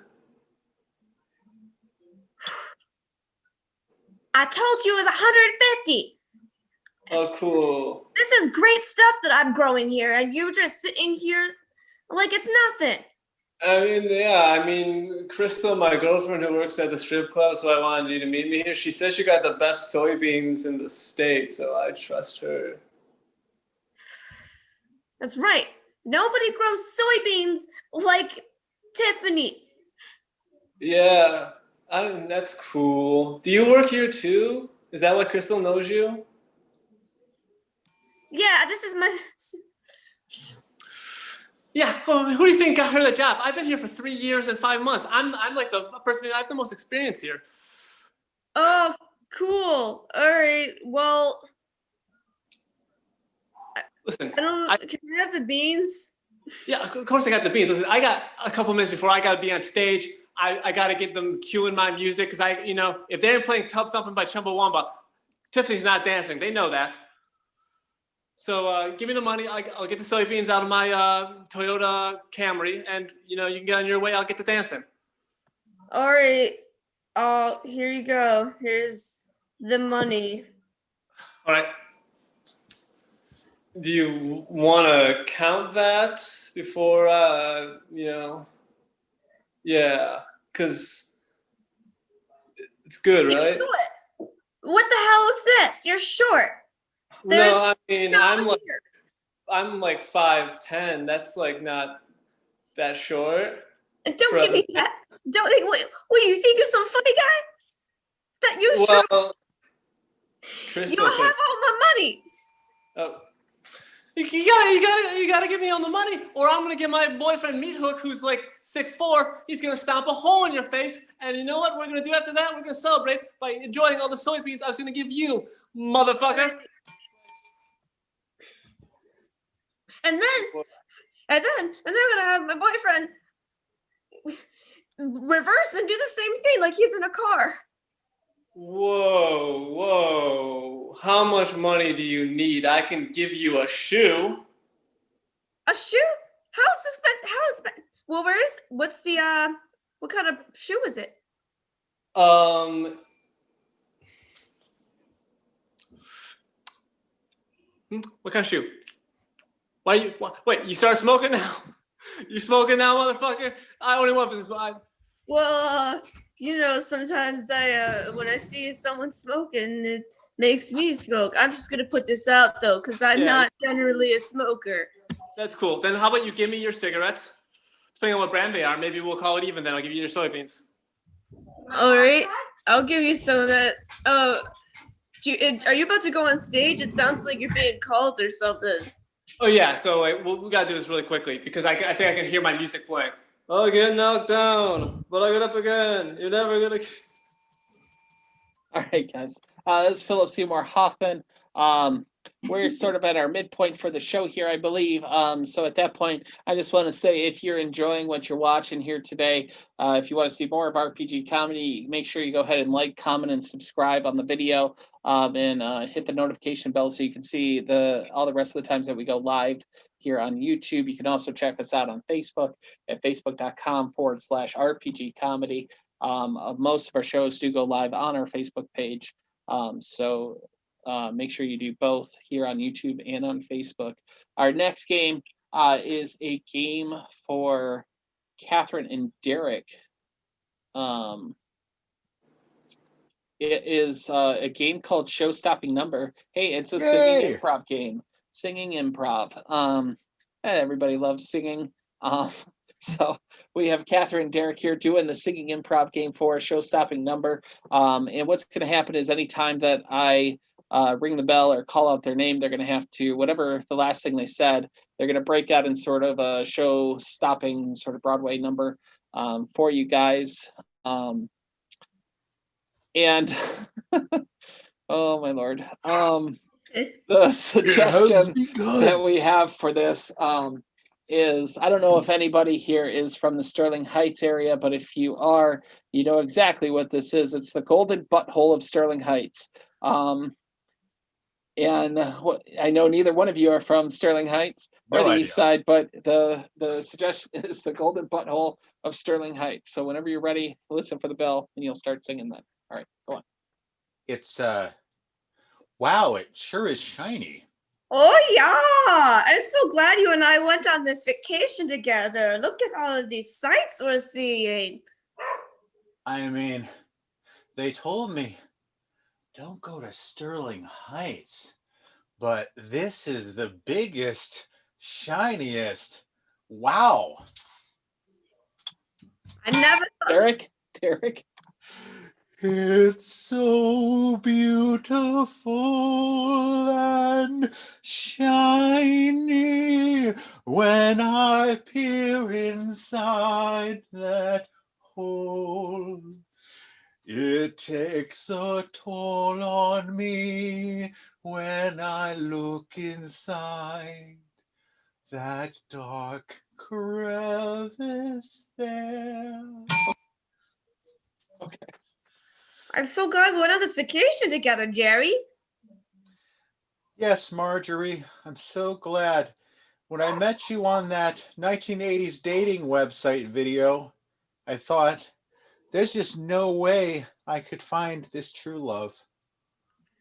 F: I told you it was $150.
B: Oh, cool.
F: This is great stuff that I'm growing here, and you're just sitting here like it's nothing.
B: I mean, Crystal, my girlfriend who works at the strip club, so I wanted you to meet me here. She says she got the best soybeans in the state, so I trust her.
F: That's right. Nobody grows soybeans like Tiffany.
B: Yeah, that's cool. Do you work here too? Is that why Crystal knows you?
F: Yeah, this is my.
B: Yeah, well, who do you think got her the job? I've been here for 3 years and 5 months. I'm like the person who I have the most experience here.
F: Oh, cool. All right. Well,
B: Listen,
F: I don't. Can I have the beans?
B: yeah, of course I got the beans. Listen, I got a couple minutes before I got to be on stage. I got to get them cueing my music because if they're playing Tub Thumping by Chumbawamba, Tiffany's not dancing. They know that. So give me the money. I'll get the soybeans out of my Toyota Camry, and you can get on your way. I'll get the dancing.
F: All right. Here you go. Here's the money.
B: All right. Do you want to count that before Yeah, because it's good,
F: You
B: right?
F: do it. What the hell is this? You're short. There's
B: No, I mean
F: no
B: I'm
F: here.
B: like 5'10". That's like not that short.
F: Don't give me that. Don't think. What you think you're some funny guy? That you sure
B: Well,
F: you
B: Crystal
F: have
B: said,
F: all my money.
B: oh, you gotta give me all the money, or I'm gonna get my boyfriend Meat Hook, who's like 6'4". He's gonna stomp a hole in your face, and you know what we're gonna do after that? We're gonna celebrate by enjoying all the soybeans I was gonna give you, motherfucker.
F: And then we're gonna have my boyfriend reverse and do the same thing like he's in a car.
B: Whoa. How much money do you need? I can give you a shoe.
F: A shoe? How expensive? Well, what's the what kind of shoe is it?
B: What kind of shoe? Wait, you start smoking now? You smoking now, motherfucker? I only want business, but
F: Well, sometimes when I see someone smoking, it makes me smoke. I'm just gonna put this out though, because I'm not generally a smoker.
B: That's cool. Then how about you give me your cigarettes? Depending on what brand they are, maybe we'll call it even. Then I'll give you your soybeans.
F: All right, I'll give you some of that. Oh, are you about to go on stage? It sounds like you're being called or something.
B: Oh yeah. So we gotta do this really quickly because I think I can hear my music playing. I get knocked down, but I get up again. You're never gonna.
A: All right, guys. This is Philip Seymour Hoffman. We're sort of at our midpoint for the show here, I believe. So at that point, I just want to say if you're enjoying what you're watching here today, if you want to see more of RPG comedy, make sure you go ahead and like, comment, and subscribe on the video, and hit the notification bell so you can see all the rest of the times that we go live here on YouTube. You can also check us out on Facebook at facebook.com/RPG comedy. Most of our shows do go live on our Facebook page. So make sure you do both here on YouTube and on Facebook. Our next game is a game for Catherine and Derek. It is a game called Show Stopping Number. Hey, it's a singing improv game. Singing improv. Everybody loves singing. So we have Catherine and Derek here doing the singing improv game for a show-stopping number. And what's going to happen is anytime that I ring the bell or call out their name, they're going to have to, whatever the last thing they said, they're going to break out in sort of a show-stopping sort of Broadway number for you guys. And oh my Lord. The suggestion that we have for this is, I don't know if anybody here is from the Sterling Heights area, but if you are, you know exactly what this is. It's the golden butthole of Sterling Heights. And I know neither one of you are from Sterling Heights or the East Side, but the suggestion is the golden butthole of Sterling Heights. So whenever you're ready, listen for the bell and you'll start singing that. All right, go on.
C: It's wow, it sure is shiny.
F: Oh yeah, I'm so glad you and I went on this vacation together. Look at all of these sights we're seeing.
C: I mean, they told me don't go to Sterling Heights, but this is the biggest, shiniest. Wow.
F: I never
A: Derek.
C: It's so beautiful and shiny when I peer inside that hole. It takes a toll on me when I look inside that dark crevice there.
A: Okay.
F: I'm so glad we went on this vacation together, Jerry.
C: Yes, Marjorie, I'm so glad. When I met you on that 1980s dating website video, I thought, there's just no way I could find this true love.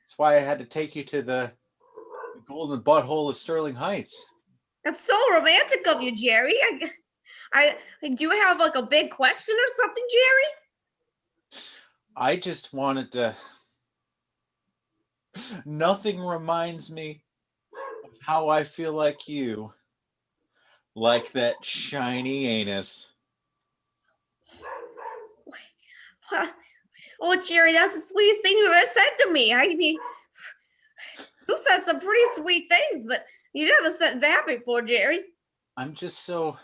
C: That's why I had to take you to the golden butthole of Sterling Heights.
F: That's so romantic of you, Jerry. I do have like a big question or something, Jerry?
C: I just wanted to. Nothing reminds me of how I feel like you, like that shiny anus.
F: Oh, Jerry, that's the sweetest thing you ever said to me. I mean, you said some pretty sweet things, but you never said that before, Jerry.
C: I'm just so.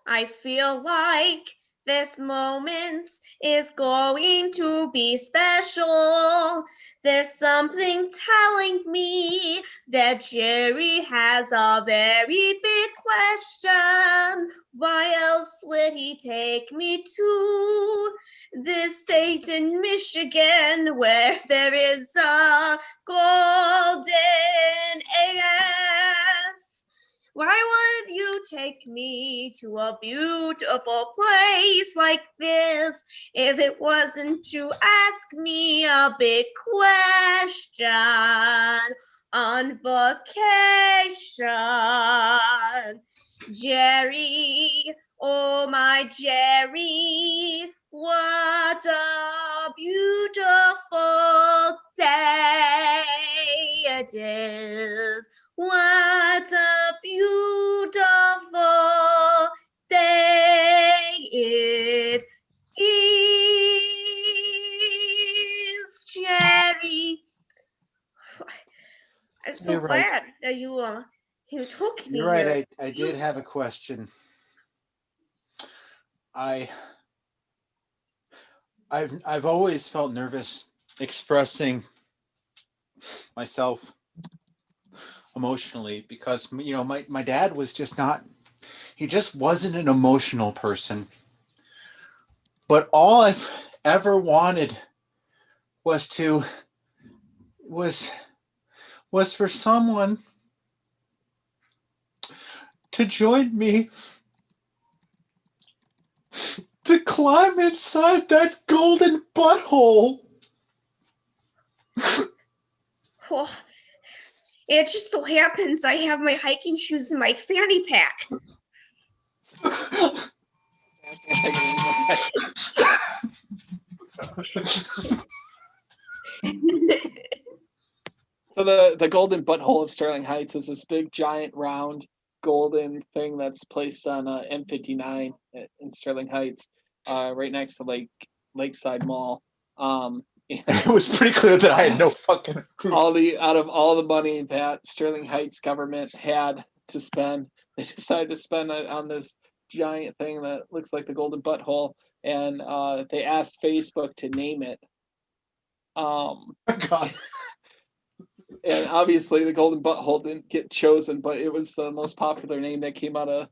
F: I feel like this moment is going to be special. There's something telling me that Jerry has a very big question. Why else would he take me to this state in Michigan where there is a golden anus? Why would you take me to a beautiful place like this if it wasn't to ask me a big question on vacation? Jerry, oh my Jerry, what a beautiful day it is. What a beautiful day it is, Jerry. I'm so
C: You're right.
F: glad that you took me
C: You're right.
F: here.
C: I did have a question. I've always felt nervous expressing myself emotionally because my dad was just not, he just wasn't an emotional person. But all I've ever wanted was for someone to join me to climb inside that golden butthole.
F: Oh, it just so happens I have my hiking shoes in my fanny pack.
A: So the golden butthole of Sterling Heights is this big, giant, round, golden thing that's placed on M59 in Sterling Heights, right next to Lakeside Mall.
C: It was pretty clear that I had no fucking
A: out of all the money that Sterling Heights government had to spend, they decided to spend it on this giant thing that looks like the golden butthole, and they asked Facebook to name it.
C: God.
A: And obviously the golden butthole didn't get chosen, but it was the most popular name that came out of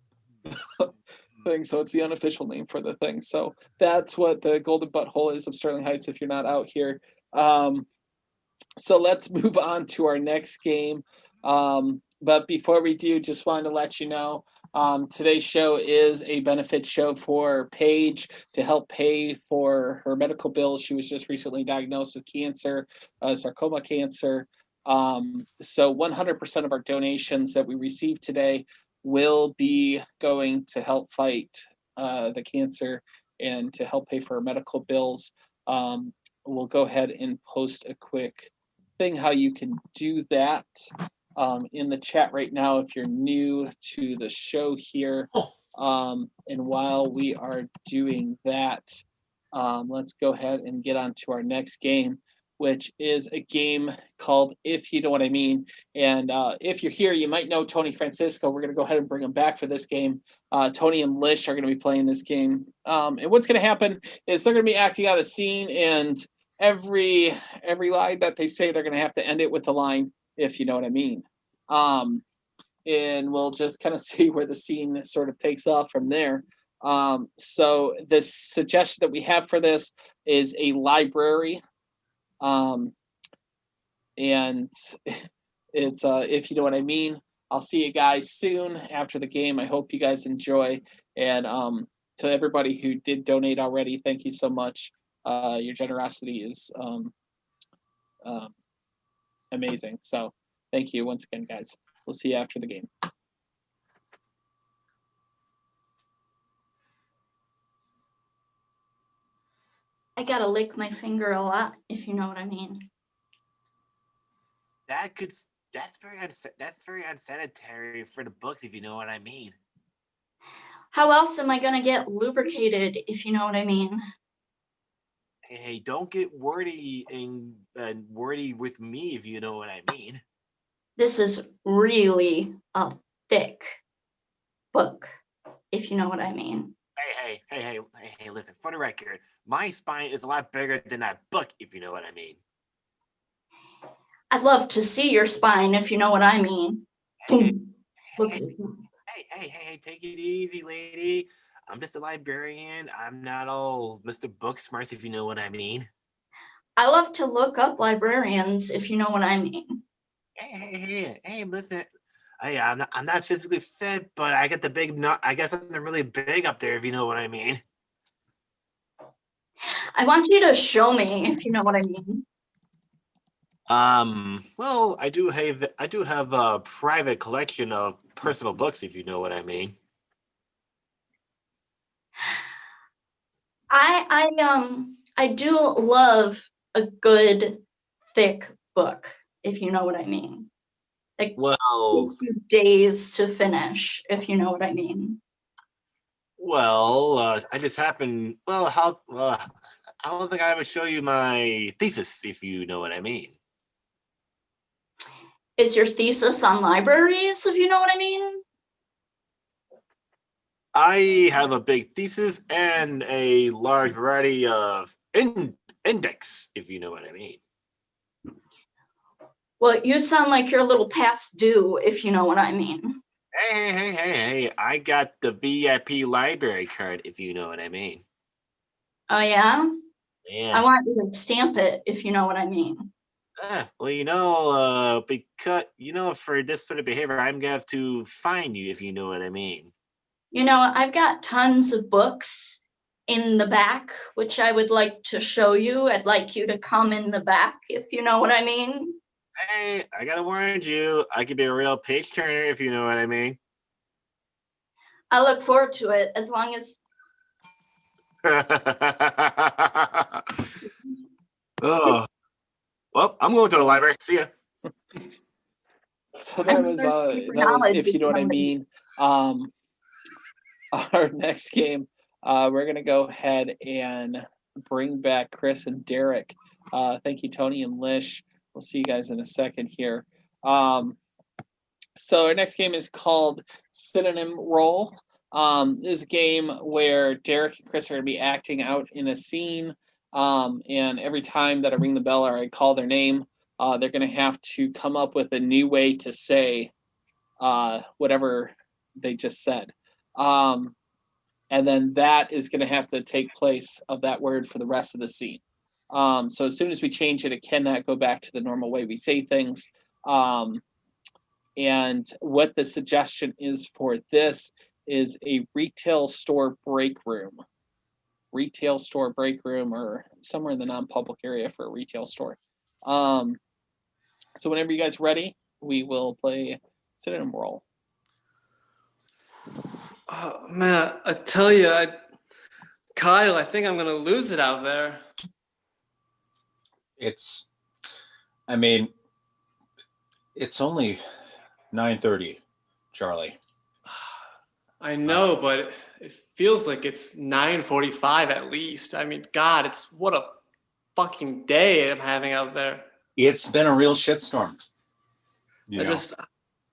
A: thing. So it's the unofficial name for the thing. So that's what the golden butthole is of Sterling Heights if you're not out here. So let's move on to our next game. But before we do, just wanted to let you know, Today's show is a benefit show for Paige to help pay for her medical bills. She was just recently diagnosed with cancer, sarcoma cancer. So 100% of our donations that we receive today will be going to help fight the cancer and to help pay for her medical bills. We'll go ahead and post a quick thing how you can do that in the chat right now if you're new to the show here. And while we are doing that, let's go ahead and get on to our next game, which is a game called If You Know What I Mean. And if you're here, you might know Tony Francisco. We're going to go ahead and bring him back for this game. Tony and Lish are going to be playing this game. And what's going to happen is they're going to be acting out a scene, and every line that they say, they're going to have to end it with the line, if you know what I mean. And we'll just kind of see where the scene sort of takes off from there. So the suggestion that we have for this is a library. And it's if you know what I mean. I'll see you guys soon after the game. I hope you guys enjoy. And to everybody who did donate already, thank you so much. Your generosity is amazing. So thank you once again, guys. We'll see you after the game.
E: I gotta lick my finger a lot, if you know what I mean.
G: That's very unsanitary for the books, if you know what I mean.
E: How else am I gonna get lubricated, if you know what I mean?
G: Hey, don't get wordy and wordy with me, if you know what I mean.
E: This is really a thick book, if you know what I mean.
G: Hey, listen, for the record, my spine is a lot bigger than that book, if you know what I mean.
E: I'd love to see your spine, if you know what I mean.
G: Hey,
E: Look
G: hey, hey, take it easy, lady. I'm just a librarian. I'm not all Mr. Book Smarts, if you know what I mean.
E: I love to look up librarians, if you know what I mean.
G: Hey, listen. Hey, I'm not physically fit, but I got the big nut. I guess I'm really big up there, if you know what I mean.
E: I want you to show me, if you know what I mean.
G: Well, I do have a private collection of personal books, if you know what I mean.
E: I do love a good thick book, if you know what I mean. Like,
G: Well,
E: takes you days to finish, if you know what I mean.
G: I just happened. I don't think I ever show you my thesis, if you know what I mean.
E: Is your thesis on libraries, if you know what I mean?
G: I have a big thesis and a large variety of index, if you know what I mean.
E: Well, you sound like you're a little past due, if you know what I mean.
G: Hey, I got the VIP library card, if you know what I mean.
E: Oh, yeah?
G: Yeah.
E: I want you to stamp it, if you know what I mean.
G: Well, because, for this sort of behavior, I'm going to have to fine you, if you know what I mean.
E: You know, I've got tons of books in the back, which I would like to show you. I'd like you to come in the back, if you know what I mean.
G: Hey, I got to warn you, I could be a real page turner, if you know what I mean.
E: I look forward to it, as long as...
G: Oh. Well, I'm going to the library. See ya.
A: So that was if you know what I mean. Our next game, we're gonna go ahead and bring back Chris and Derek. Thank you, Tony and Lish. We'll see you guys in a second here. So our next game is called Synonym Roll. This is a game where Derek and Chris are gonna be acting out in a scene. And every time that I ring the bell or I call their name, they're going to have to come up with a new way to say whatever they just said. And then that is going to have to take place of that word for the rest of the scene. So as soon as we change it, it cannot go back to the normal way we say things. And what the suggestion is for this is a retail store break room. Retail store break room, or somewhere in the non-public area for a retail store. So whenever you guys ready, we will play synonym roll.
B: Oh, man, I tell you, Kyle, I think I'm going to lose it out there.
C: It's only 9:30, Charlie.
B: I know, but it feels like it's 9:45 at least. I mean, God, what a fucking day I'm having out there.
C: It's been a real shitstorm.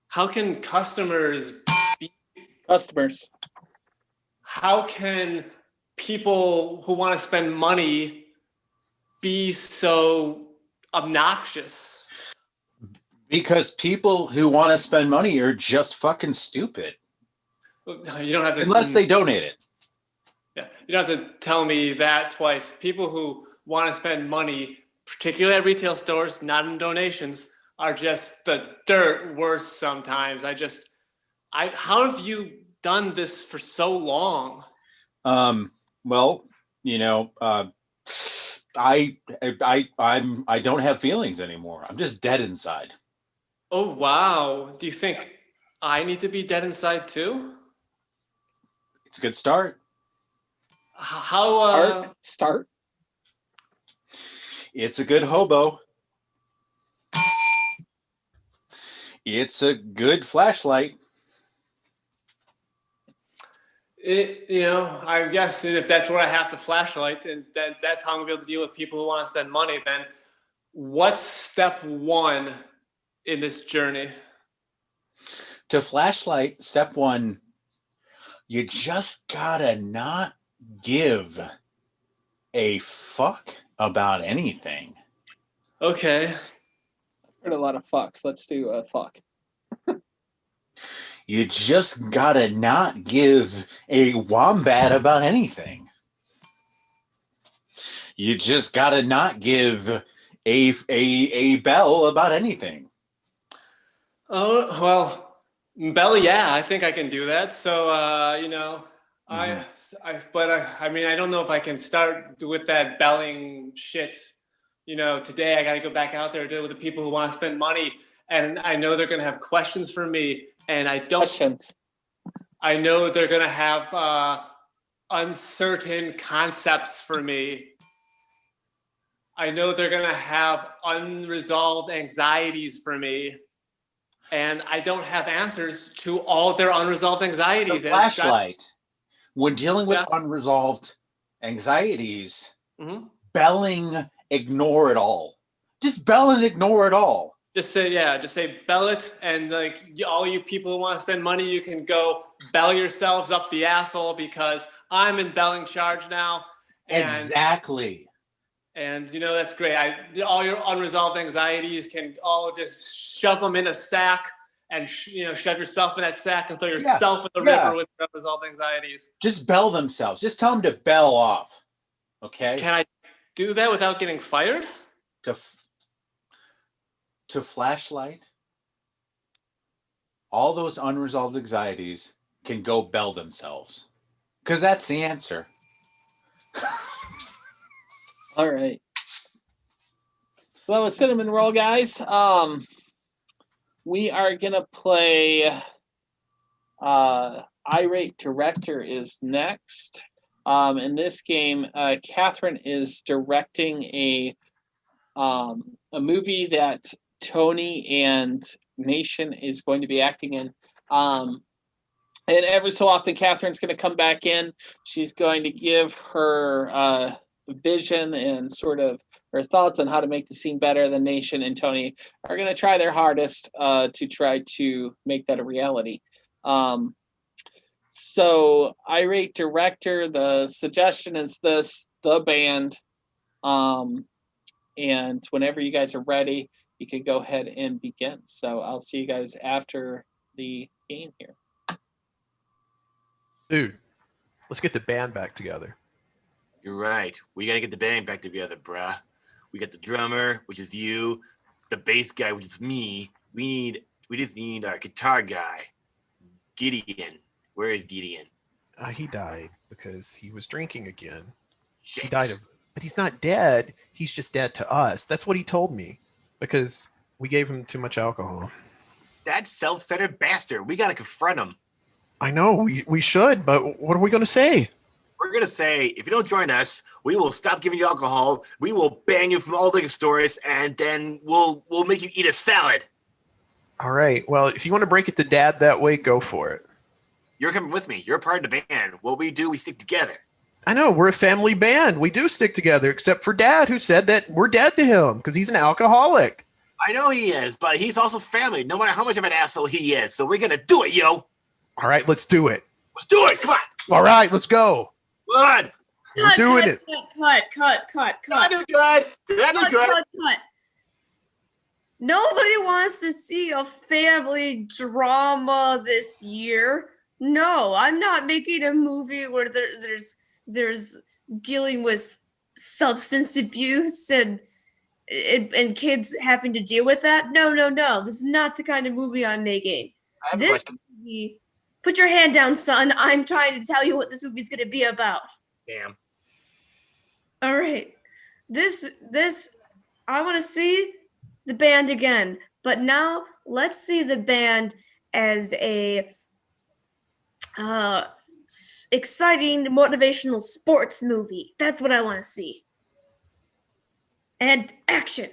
B: How can customers be?
A: Customers.
B: How can people who want to spend money be so obnoxious?
C: Because people who want to spend money are just fucking stupid.
B: You don't have to,
C: unless they donate it.
B: Yeah, you don't have to tell me that twice. People who want to spend money, particularly at retail stores, not in donations, are just the dirt worst sometimes. How have you done this for so long?
C: Well, I don't have feelings anymore. I'm just dead inside.
B: Oh, wow. Do you think I need to be dead inside too?
C: It's a good start.
B: How
A: Start.
C: It's a good hobo. It's a good flashlight.
B: I guess if that's where I have to flashlight, and that's how I'm gonna be able to deal with people who want to spend money, then what's step one in this journey?
C: To flashlight, step one, you just gotta not give a fuck about anything.
B: Okay.
A: Heard a lot of fucks. Let's do a fuck.
C: You just gotta not give a wombat about anything. You just gotta not give a bell about anything.
B: Oh, well, Bell, yeah, I think I can do that. So, I mean, I don't know if I can start with that belling shit. Today I got to go back out there and deal with the people who want to spend money. And I know they're going to have questions for me. And I know they're going to have uncertain concepts for me. I know they're going to have unresolved anxieties for me. And I don't have answers to all their unresolved anxieties.
C: The flashlight, when dealing with unresolved anxieties, belling, ignore it all. Just bell and ignore it all.
B: Just say bell it, and all you people who want to spend money, you can go bell yourselves up the asshole because I'm in belling charge now.
C: Exactly.
B: And that's great. All your unresolved anxieties can all just shove them in a sack and shove yourself in that sack and throw yourself in the river with your unresolved anxieties.
C: Just bell themselves. Just tell them to bell off. Okay.
B: Can I do that without getting fired?
C: To flashlight, all those unresolved anxieties can go bell themselves, because that's the answer.
A: All right. Well, a cinnamon roll, guys. We are gonna play. Irate Director is next. In this game, Catherine is directing a movie that Tony and Nation is going to be acting in. And every so often, Catherine's going to come back in. She's going to give her vision and sort of her thoughts on how to make the scene better. The Nation and Tony are going to try their hardest to try to make that a reality. So, Irate Director, the suggestion is this, the band. And whenever you guys are ready, you can go ahead and begin. So I'll see you guys after the game here.
D: Dude, let's get the band back together.
G: You're right. We got to get the band back together, bruh. We got the drummer, which is you, the bass guy, which is me. We need We just need our guitar guy, Gideon. Where is Gideon?
D: He died because he was drinking again.
G: Shit.
D: He died of, but he's not dead. He's just dead to us. That's what he told me because we gave him too much alcohol.
G: That self-centered bastard. We gotta confront him.
D: I know we should, but what are we going to say?
G: We're gonna say, if you don't join us, we will stop giving you alcohol. We will ban you from all liquor stores, and then we'll make you eat a salad.
D: All right. Well, if you want to break it to Dad that way, go for it.
G: You're coming with me. You're a part of the band. What we do, we stick together.
D: I know we're a family band. We do stick together, except for Dad, who said that we're dead to him because he's an alcoholic.
G: I know he is, but he's also family, no matter how much of an asshole he is. So we're gonna do it, yo.
D: All right, let's do it.
G: Let's do it. Come on.
D: All right, let's go.
G: Come on.
D: We're doing it.
F: Cut.
G: I do good. I do good.
F: Cut. Nobody wants to see a family drama this year. No, I'm not making a movie where there's dealing with substance abuse and kids having to deal with that. No. This is not the kind of movie I'm making.
G: I have a
F: This
G: question.
F: movie, put your hand down, son. I'm trying to tell you what this movie's going to be about.
G: Damn.
F: All right. This I want to see the band again, but now let's see the band as a exciting motivational sports movie. That's what I want to see. And action.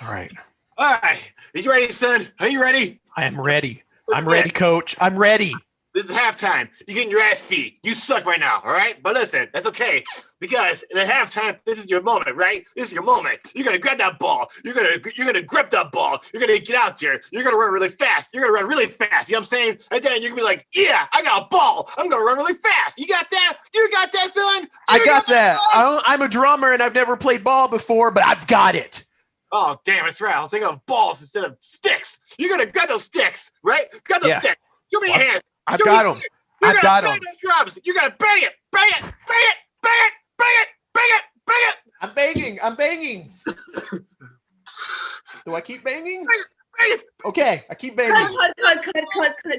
D: All right.
G: All right. Are you ready, son? Are you ready?
D: I am ready. I'm
G: Listen.
D: ready, Coach. I'm ready.
G: This is halftime. You're getting your ass beat. You suck right now, all right? But listen, that's okay. Because in halftime, this is your moment, right? This is your moment. You're gonna grab that ball. You're gonna grip that ball. You're gonna get out there. You're gonna run really fast. You're gonna run really fast. You know what I'm saying? And then you're gonna be like, yeah, I got a ball. I'm gonna run really fast. You got that? You got that, son?
D: I got that. I'm a drummer and I've never played ball before, but I've got it.
G: Oh, damn, that's right. I was thinking of balls instead of sticks. You're gonna grab those sticks, right? Grab those
D: Yeah.
G: sticks. Give me your hands.
D: I've got them. I've got them.
G: Those drums. You gotta bang it. Bang it. Bang it. Bang it. Bang it. Bang it. Bang it.
D: I'm banging. I'm banging. Do I keep banging?
G: Bang it.
D: Okay, I keep banging.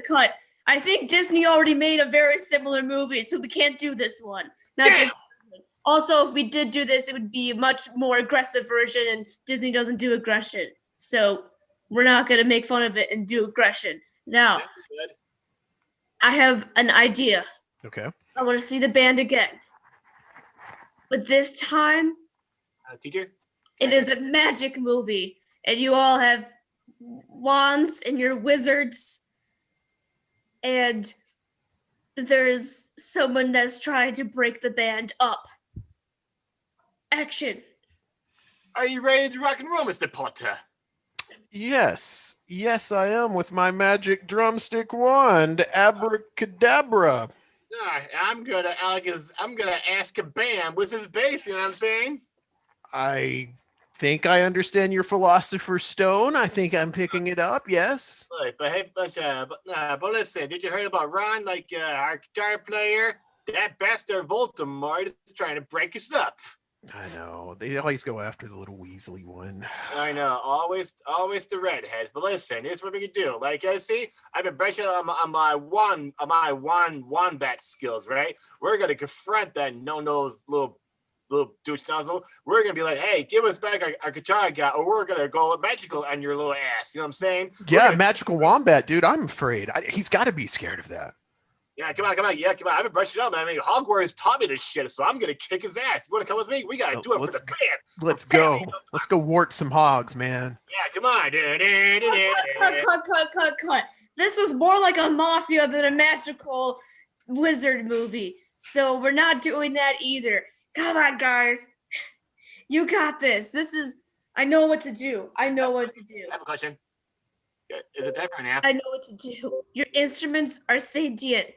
F: Cut. I think Disney already made a very similar movie, so we can't do this one. Not
G: Damn.
F: this one. Also, if we did do this, it would be a much more aggressive version, and Disney doesn't do aggression. So we're not going to make fun of it and do aggression. Now,
G: Good.
F: I have an idea.
D: Okay.
F: I want to see the band again. But this time,
G: Teacher?
F: it is a magic movie, and you all have wands and you're wizards, and there's someone that's trying to break the band up. Action.
G: Are you ready to rock and roll, Mr. Potter?
D: Yes, I am with my magic drumstick wand, abracadabra.
G: I'm gonna ask a band with his bass, you know what I'm saying?
D: I think I understand your philosopher's stone. I think I'm picking it up. Yes.
G: Right, but listen, did you hear about Ron, our guitar player? That bastard Voldemort is trying to break us up.
D: I know. They always go after the little Weasley one.
G: I know, always the redheads. But listen, here's what we can do. See, I've been brushing on my wombat skills, right? We're gonna confront that no-nose little douche nozzle. We're gonna be like, hey, give us back our guitar guy, or we're gonna go magical on your little ass. You know what I'm saying?
D: Yeah, magical wombat, dude. I'm afraid. He's got to be scared of that.
G: Yeah, come on. Yeah, come on. I've been brushing up, man. I mean, Hogwarts taught me this shit, so I'm gonna kick his ass. You wanna come with me? We gotta do it for the band.
D: Let's go. Let's go wart some hogs, man.
G: Yeah, come on.
F: Cut. This was more like a mafia than a magical wizard movie. So we're not doing that either. Come on, guys. You got this. I know what to do.
G: I have a question. Is it time for an app?
F: I know what to do. Your instruments are sentient,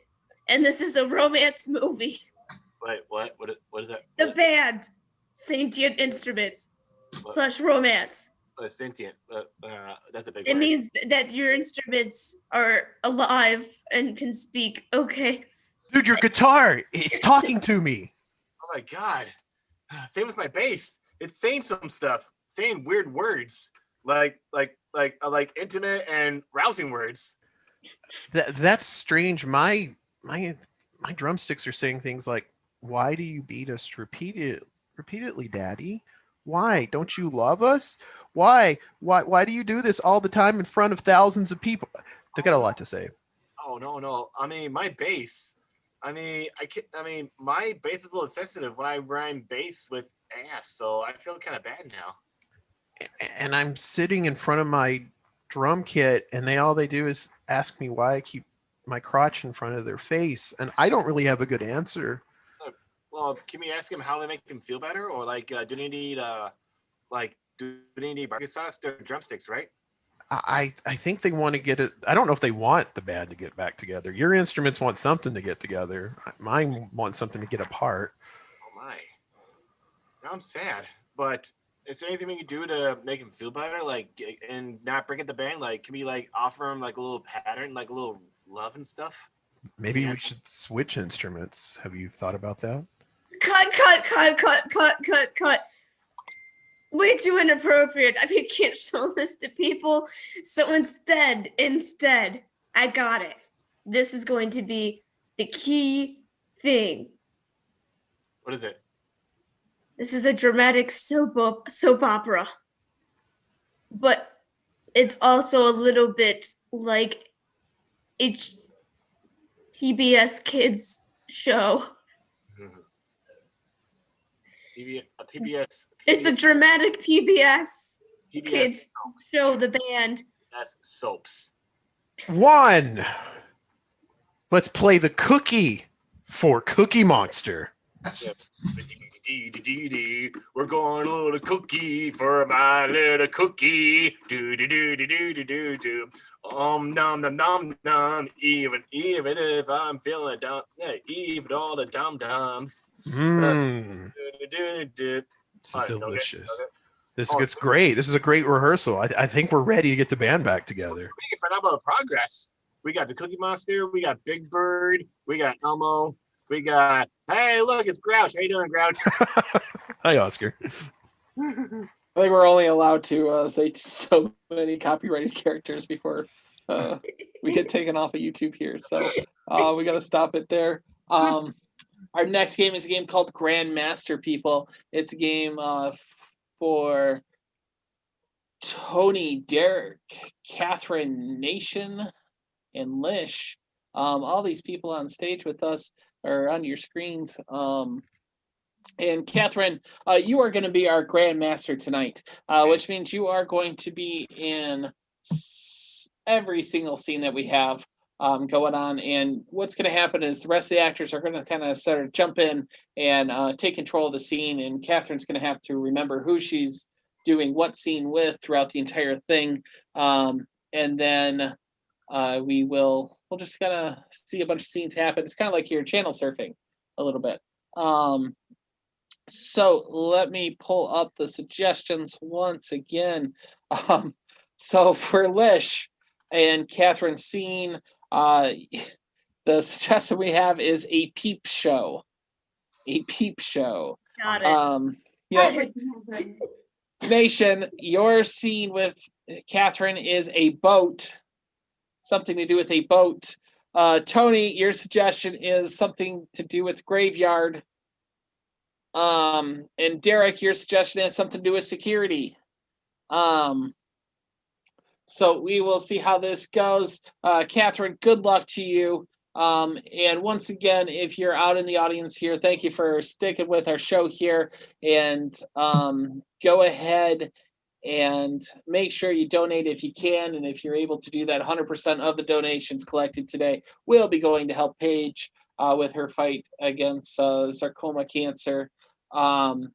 F: and this is a romance movie.
G: Wait, what? What is that?
F: The band, sentient instruments / romance.
G: Sentient. That's a big
F: It
G: word.
F: means that your instruments are alive and can speak. Okay.
D: Dude, your guitar, it's talking to me.
G: Oh my god. Same with my bass. It's saying some stuff, saying weird words. intimate and rousing words.
D: That's strange. My drumsticks are saying things like, "Why do you beat us repeatedly, Daddy? Why don't you love us? Why do you do this all the time in front of thousands of people?" They got a lot to say.
G: Oh no! I mean, my bass. My bass is a little sensitive when I rhyme bass with ass, so I feel kind of bad now.
D: And I'm sitting in front of my drum kit, and all they do is ask me why I keep my crotch in front of their face, and I don't really have a good answer.
G: Well, can we ask him how to make them feel better, or do they need barbecue sauce? They're drumsticks, right?
D: I think they want to get it. I don't know if they want the band to get back together. Your instruments want something to get together. Mine want something to get apart.
G: Oh my! Now I'm sad. But is there anything we can do to make him feel better, and not break up the band? Can we offer him a little pattern, a little love and stuff?
D: Maybe we should switch instruments. Have you thought about that?
F: Cut. Way too inappropriate. I can't show this to people. So instead, I got it. This is going to be the key thing.
G: What is it?
F: This is a dramatic soap opera. But it's also a little bit like a PBS Kids show.
G: PBS.
F: It's a dramatic PBS Kids show, the band.
G: That's soaps.
D: One. Let's play the cookie for Cookie Monster.
G: We're going to load a cookie for my little cookie. Nom nom nom nom. Even if I'm feeling down, even all the dum dums.
D: This is delicious. This gets great. This is a great rehearsal. I think we're ready to get the band back together.
G: We're making phenomenal progress. We got the Cookie Monster. We got Big Bird. We got Elmo. We got, hey, look, it's Grouch. How you doing, Grouch?
D: Hi, Oscar.
A: I think we're only allowed to say so many copyrighted characters before we get taken off of YouTube here. So we got to stop it there. Our next game is a game called Grandmaster, people. It's a game for Tony, Derek, Catherine, Nation, and Lish. All these people on stage with us are on your screens. And Catherine, you are going to be our Grandmaster tonight, which means you are going to be in every single scene that we have going on. And what's going to happen is the rest of the actors are going to kind of sort of jump in and take control of the scene. And Catherine's going to have to remember who she's doing what scene with throughout the entire thing. And then we'll just kind of see a bunch of scenes happen. It's kind of like you're channel surfing a little bit. So let me pull up the suggestions once again. So for Lish and Catherine's scene, the suggestion we have is a peep show. A peep show.
F: Got it.
A: Yeah. Nation, your scene with Catherine is a boat. Something to do with a boat. Tony, your suggestion is something to do with graveyard. And Derek, your suggestion is something to do with security. So we will see how this goes. Catherine, good luck to you. And once again, if you're out in the audience here, thank you for sticking with our show here. And go ahead and make sure you donate if you can. And if you're able to do that, 100% of the donations collected today will be going to help Paige with her fight against sarcoma cancer and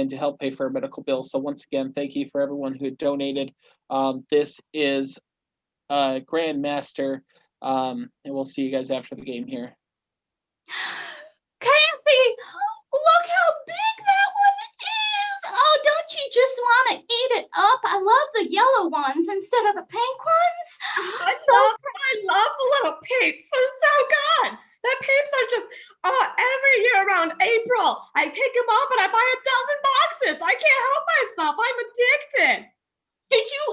A: to help pay for her medical bills. So once again, thank you for everyone who had donated. This is Grandmaster, and we'll see you guys after the game here.
E: Kathy, look how big that one is. Oh, don't you just want to eat it up? I love the yellow ones instead of the pink ones.
F: I love the little peeps. They're so good. The peeps are just, every year around April, I pick them up and I buy a dozen boxes. I can't help myself. I'm addicted.
E: Did you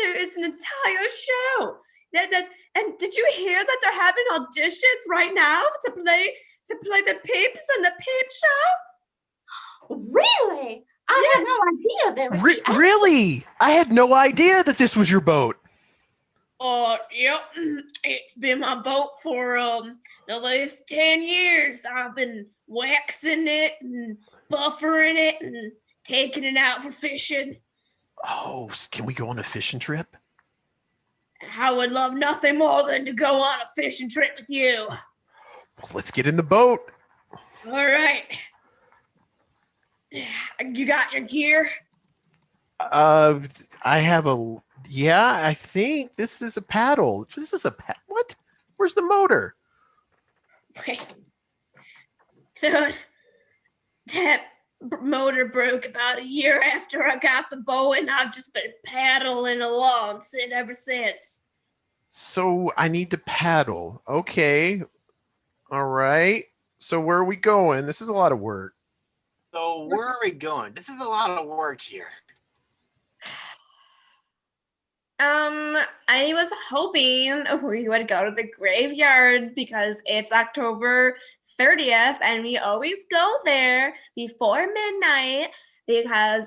F: there is an entire show. And did you hear that they're having auditions right now to play the Peeps in the Peep Show?
E: Really? I had no idea there would be.
D: Really? I had no idea that this was your boat.
F: Yep. It's been my boat for the last 10 years. I've been waxing it and buffering it and taking it out for fishing.
D: Oh, can we go on a fishing trip?
F: I would love nothing more than to go on a fishing trip with you.
D: Well, let's get in the boat.
F: All right. You got your gear?
D: I have a. Yeah, I think this is a paddle. This is a what? Where's the motor?
F: Wait. So that motor broke about a year after I got the boat, and I've just been paddling along ever since.
D: So I need to paddle. Okay. All right. So where are we going? This is a lot of work.
G: So where are we going? This is a lot of work here.
F: I was hoping we would go to the graveyard because it's October 30th and we always go there before midnight because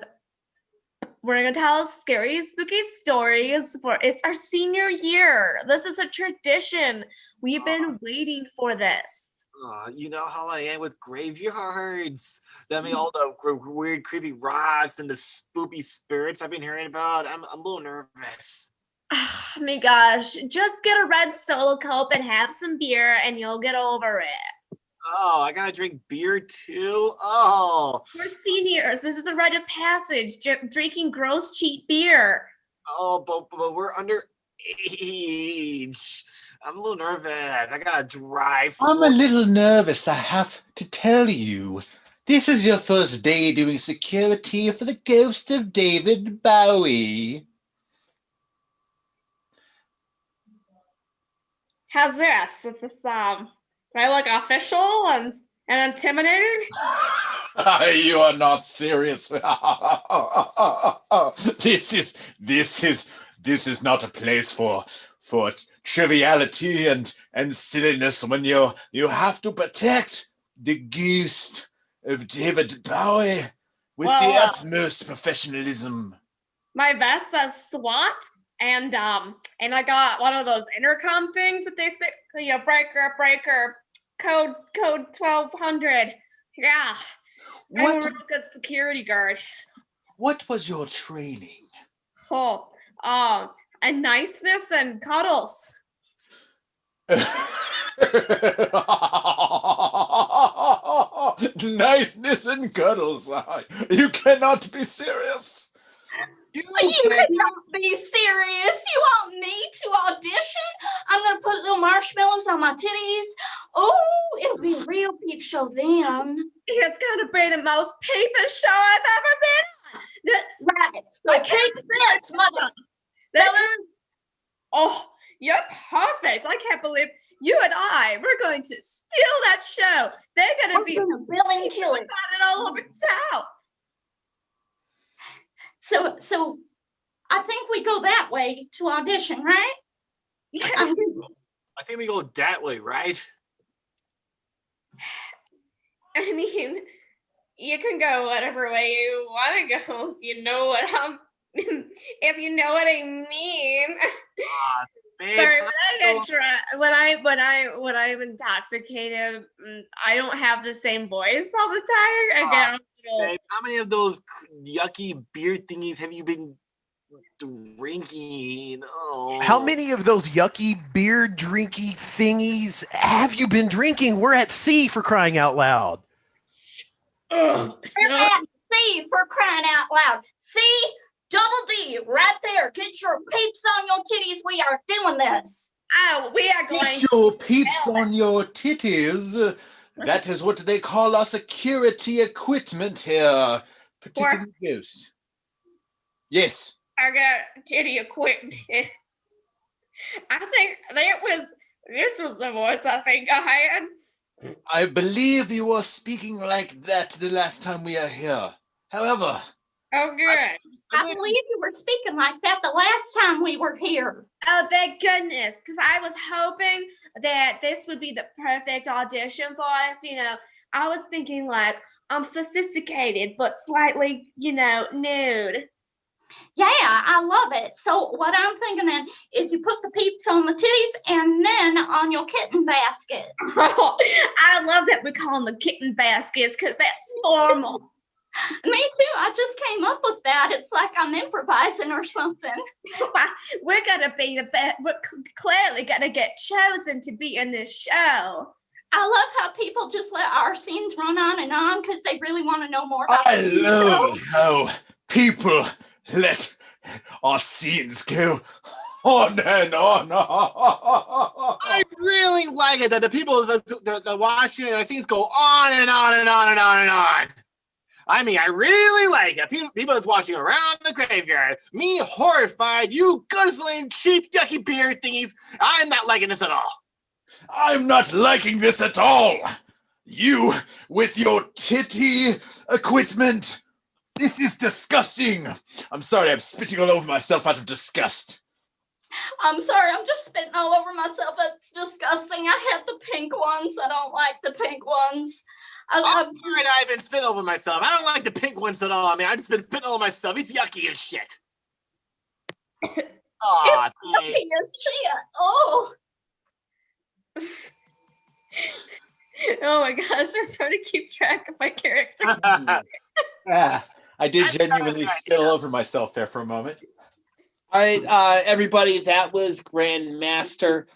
F: we're gonna tell scary, spooky stories for it's our senior year. This is a tradition. We've been waiting for this.
G: You know how I am with graveyards. I mean, all the weird, creepy rocks and the spooky spirits I've been hearing about. I'm a little nervous.
F: Oh my gosh, just get a red solo cup and have some beer and you'll get over it.
G: Oh, I gotta drink beer too? Oh.
F: We're seniors. This is a rite of passage, drinking gross, cheap beer.
G: Oh, but we're under age. I'm a little nervous. I gotta drive.
C: I'm a little nervous, I have to tell you. This is your first day doing security for the ghost of David Bowie.
F: How's this? Is this do I look official and intimidating?
C: You are not serious. This is not a place for triviality and silliness when you have to protect the ghost of David Bowie with the utmost professionalism.
F: My vest says SWAT, and I got one of those intercom things that they speak. Breaker, code 1200. Yeah, I'm a real good security guard.
C: What was your training?
F: And niceness and cuddles.
C: Niceness and cuddles. You cannot be serious.
E: You could not be serious. You want me to audition? I'm going to put little marshmallows on my titties. Oh, it'll be a real peep show then.
F: It's going to be the most peeping show I've ever been on.
E: Right. So keep this, mother.
F: Oh, you're perfect. I can't believe you and we're going to steal that show. They're going to be
E: billing killers
F: about it all over town.
E: So I think we go that way to audition, right?
F: Yeah.
G: I think we go that way, right?
F: I mean, you can go whatever way you want to go if you know what if you know what I mean.
G: Babe,
F: Sorry, when I'm intoxicated, I don't have the same voice all the time.
G: Babe, how many of those yucky beer thingies have you been drinking? Oh.
D: How many of those yucky beer drinky thingies have you been drinking? We're at sea, for crying out loud.
E: We're at sea, for crying out loud. See? Double D, right there. Get your peeps on your titties. We are doing this.
F: Oh, we are going.
C: Get your peeps on your titties. That is what they call our security equipment here. Protecting the ghost. Yes.
F: I got titty equipment. I think this was the voice I think I had.
C: I believe you were speaking like that the last time we are here. However,
F: Oh, good.
E: I believe you were speaking like that the last time we were here.
F: Oh, thank goodness. Because I was hoping that this would be the perfect audition for us. You know, I was thinking like, I'm sophisticated, but slightly, nude.
E: Yeah, I love it. So what I'm thinking then is you put the peeps on the titties and then on your kitten basket.
F: I love that we call them the kitten baskets because that's formal.
E: Me too. I just came up with that. It's like I'm improvising or something.
F: We're gonna be the best. We're clearly gonna get chosen to be in this show.
E: I love how people just let our scenes run on because they really want to know more about
C: I
E: the
C: love
E: show.
C: how people let our scenes go on and on.
G: I really like it that the people that watch it, our scenes go on and on and on and on and on. I mean, I really like it. People that's watching around the graveyard. Me horrified. You guzzling, cheap, yucky beer thingies. I'm not liking this at all.
C: I'm not liking this at all. You with your titty equipment. This is disgusting. I'm sorry, I'm spitting all over myself out of disgust.
E: I'm sorry, I'm just spitting all over myself. It's disgusting. I had the pink ones. I don't like the pink ones.
G: I'm sorry that I've been spitting over myself. I don't like the pink ones at all. I mean, I've just been spitting all over myself. It's yucky as shit. Aw,
E: it's yucky as shit. Oh.
F: Oh my gosh, I'm starting to keep track of my character.
C: Yeah, I did
G: That's
C: genuinely
G: not a good
C: spill
G: idea.
C: over myself there for a moment.
A: All right, everybody, that was Grandmaster.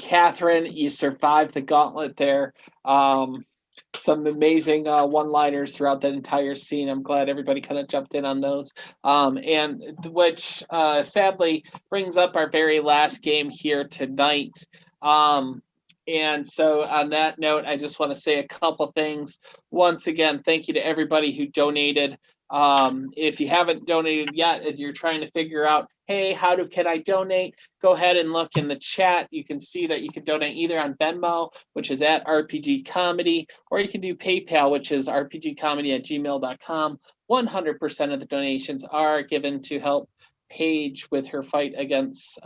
A: Catherine, you survived the gauntlet there. Some amazing one-liners throughout that entire scene. I'm glad everybody kind of jumped in on those. And which sadly brings up our very last game here tonight. And so on that note, I just want to say a couple things. Once again, thank you to everybody who donated. If you haven't donated yet, if you're trying to figure out, hey, can I donate? Go ahead and look in the chat. You can see that you can donate either on Venmo, which is at RPG Comedy, or you can do PayPal, which is rpgcomedy@gmail.com. 100% of the donations are given to help Paige with her fight against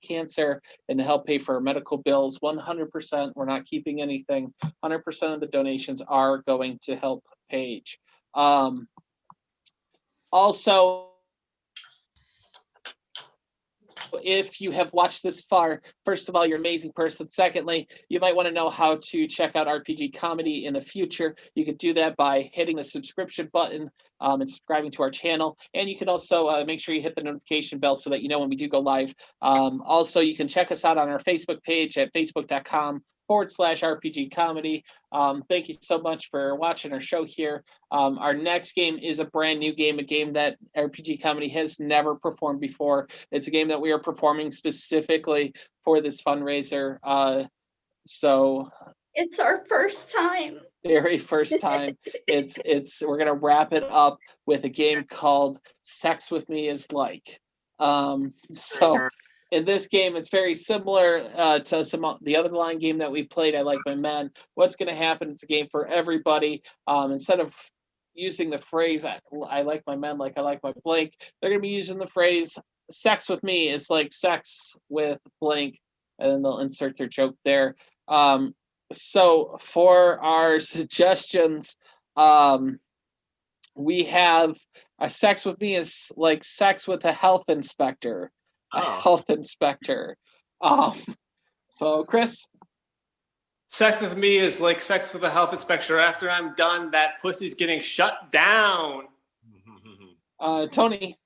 A: cancer and to help pay for her medical bills. 100%. We're not keeping anything. 100% of the donations are going to help Paige. Also, if you have watched this far, first of all, you're an amazing person. Secondly, you might want to know how to check out RPG Comedy in the future. You could do that by hitting the subscription button and subscribing to our channel. And you can also make sure you hit the notification bell so that you know when we do go live. Also, you can check us out on our Facebook page at facebook.com/RPG Comedy. Thank you so much for watching our show here. Our next game is a brand new game, a game that RPG Comedy has never performed before. It's a game that we are performing specifically for this fundraiser. So
E: It's our first time.
A: very first time. We're gonna wrap it up with a game called Sex With Me Is Like. So in this game, it's very similar to the other line game that we played, I Like My Men. What's going to happen, it's a game for everybody. Instead of using the phrase, I like my men like I like my blank, they're going to be using the phrase, sex with me is like sex with blank, and then they'll insert their joke there. So for our suggestions, we have sex with me is like sex with a health inspector. A health inspector. So Chris?
B: Sex with me is like sex with a health inspector. After I'm done, that pussy's getting shut down.
A: Tony?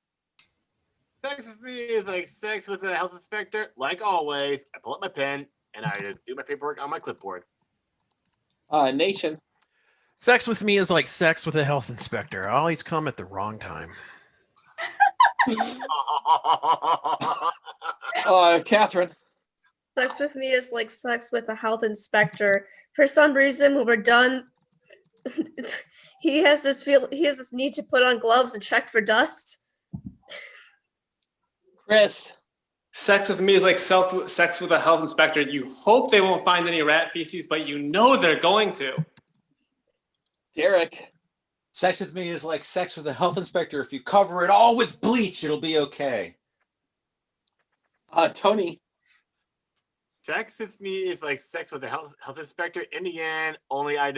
G: Sex with me is like sex with a health inspector. Like always, I pull up my pen and I just do my paperwork on my clipboard.
A: Nation?
D: Sex with me is like sex with a health inspector. I always come at the wrong time.
A: Catherine?
F: Sex with me is like sex with a health inspector. For some reason, when we're done, he has this need to put on gloves and check for dust.
A: Chris?
B: Sex with me is like sex with a health inspector. You hope they won't find any rat feces, but you know they're going to.
A: Derek?
C: Sex with me is like sex with a health inspector. If you cover it all with bleach, it'll be okay.
A: Tony.
G: Sex with me is like sex with a health inspector. In the end, only I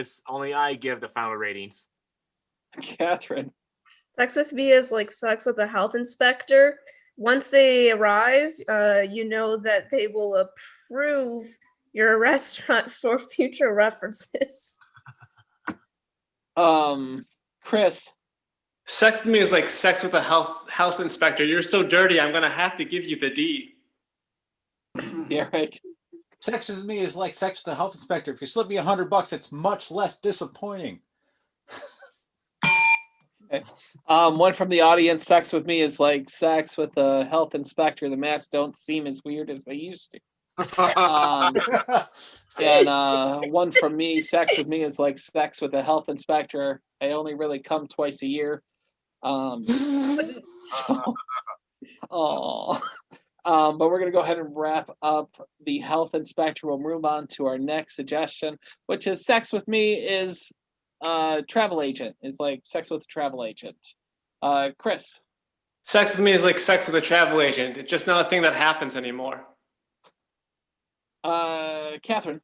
G: give the final ratings.
A: Catherine.
F: Sex with me is like sex with a health inspector. Once they arrive, you know that they will approve your restaurant for future references.
A: Chris.
B: Sex with me is like sex with a health inspector. You're so dirty, I'm gonna have to give you the D.
A: Derek.
C: Sex with me is like sex with a health inspector. If you slip me $100, it's much less disappointing.
A: Okay. One from the audience. Sex with me is like sex with a health inspector. The masks don't seem as weird as they used to. And one from me. Sex with me is like sex with a health inspector. I only really come twice a year. But we're going to go ahead and wrap up the health inspector. We'll move on to our next suggestion, which is sex with me is travel agent, is like sex with a travel agent. Chris.
B: Sex with me is like sex with a travel agent. It's just not a thing that happens anymore.
A: Catherine.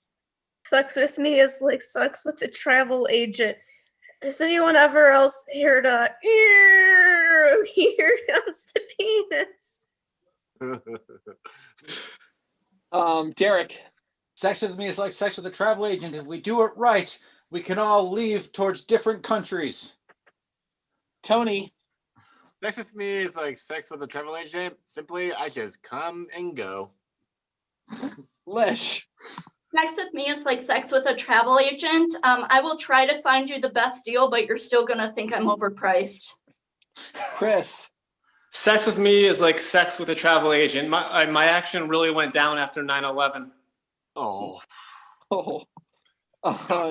F: Sex with me is like sex with a travel agent. Has anyone ever else heard here comes the penis?
A: Derek.
C: Sex with me is like sex with a travel agent. If we do it right, we can all leave towards different countries.
A: Tony.
G: Sex with me is like sex with a travel agent. Simply, I just come and go.
A: Lish.
E: Sex with me is like sex with a travel agent. I will try to find you the best deal, but you're still gonna think I'm overpriced.
A: Chris.
B: Sex with me is like sex with a travel agent. My action really went down after 9/11.
G: Oh.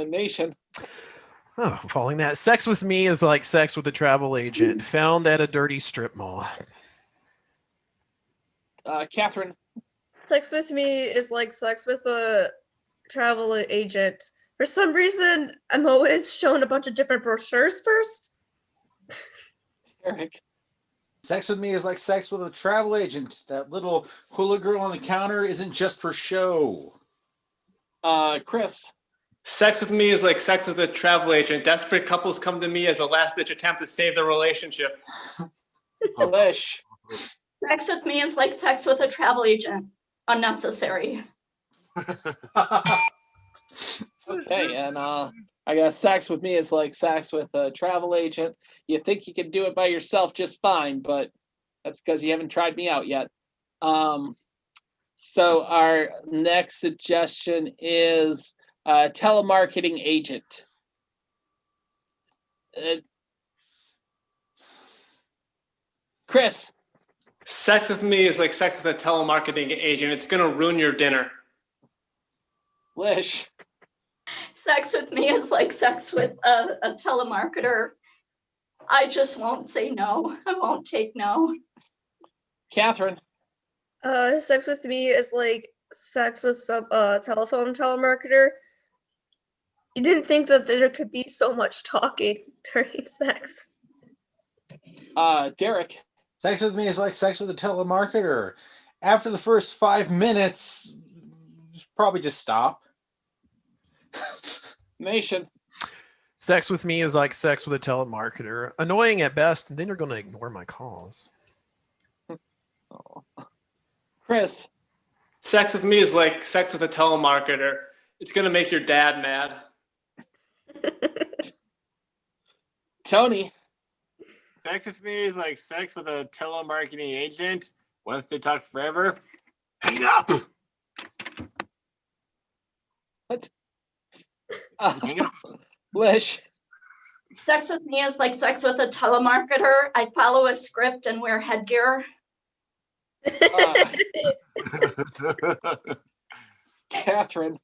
A: Nation.
D: Oh, following that, sex with me is like sex with a travel agent found at a dirty strip mall.
A: Catherine.
F: Sex with me is like sex with a travel agent. For some reason, I'm always shown a bunch of different brochures first.
A: Derek.
C: Sex with me is like sex with a travel agent. That little hula girl on the counter isn't just for show.
A: Chris.
B: Sex with me is like sex with a travel agent. Desperate couples come to me as a last-ditch attempt to save their relationship.
A: Lish.
E: Sex with me is like sex with a travel agent. Unnecessary.
A: Okay, and I guess sex with me is like sex with a travel agent. You think you can do it by yourself just fine, but that's because you haven't tried me out yet. So our next suggestion is telemarketing agent. Chris.
B: Sex with me is like sex with a telemarketing agent. It's going to ruin your dinner.
A: Lish.
E: Sex with me is like sex with a telemarketer. I just won't say no. I won't take no.
A: Catherine.
F: Sex with me is like sex with some telephone telemarketer. You didn't think that there could be so much talking during sex.
A: Derek.
C: Sex with me is like sex with a telemarketer. After the first 5 minutes, probably just stop.
A: Nation.
D: Sex with me is like sex with a telemarketer. Annoying at best, and then you're going to ignore my calls.
A: Chris.
B: Sex with me is like sex with a telemarketer. It's going to make your dad mad.
A: Tony.
G: Sex with me is like sex with a telemarketing agent. Once they talk forever, hang up.
A: What?
G: Hang up.
A: Lish.
E: Sex with me is like sex with a telemarketer. I follow a script and wear headgear.
A: Catherine.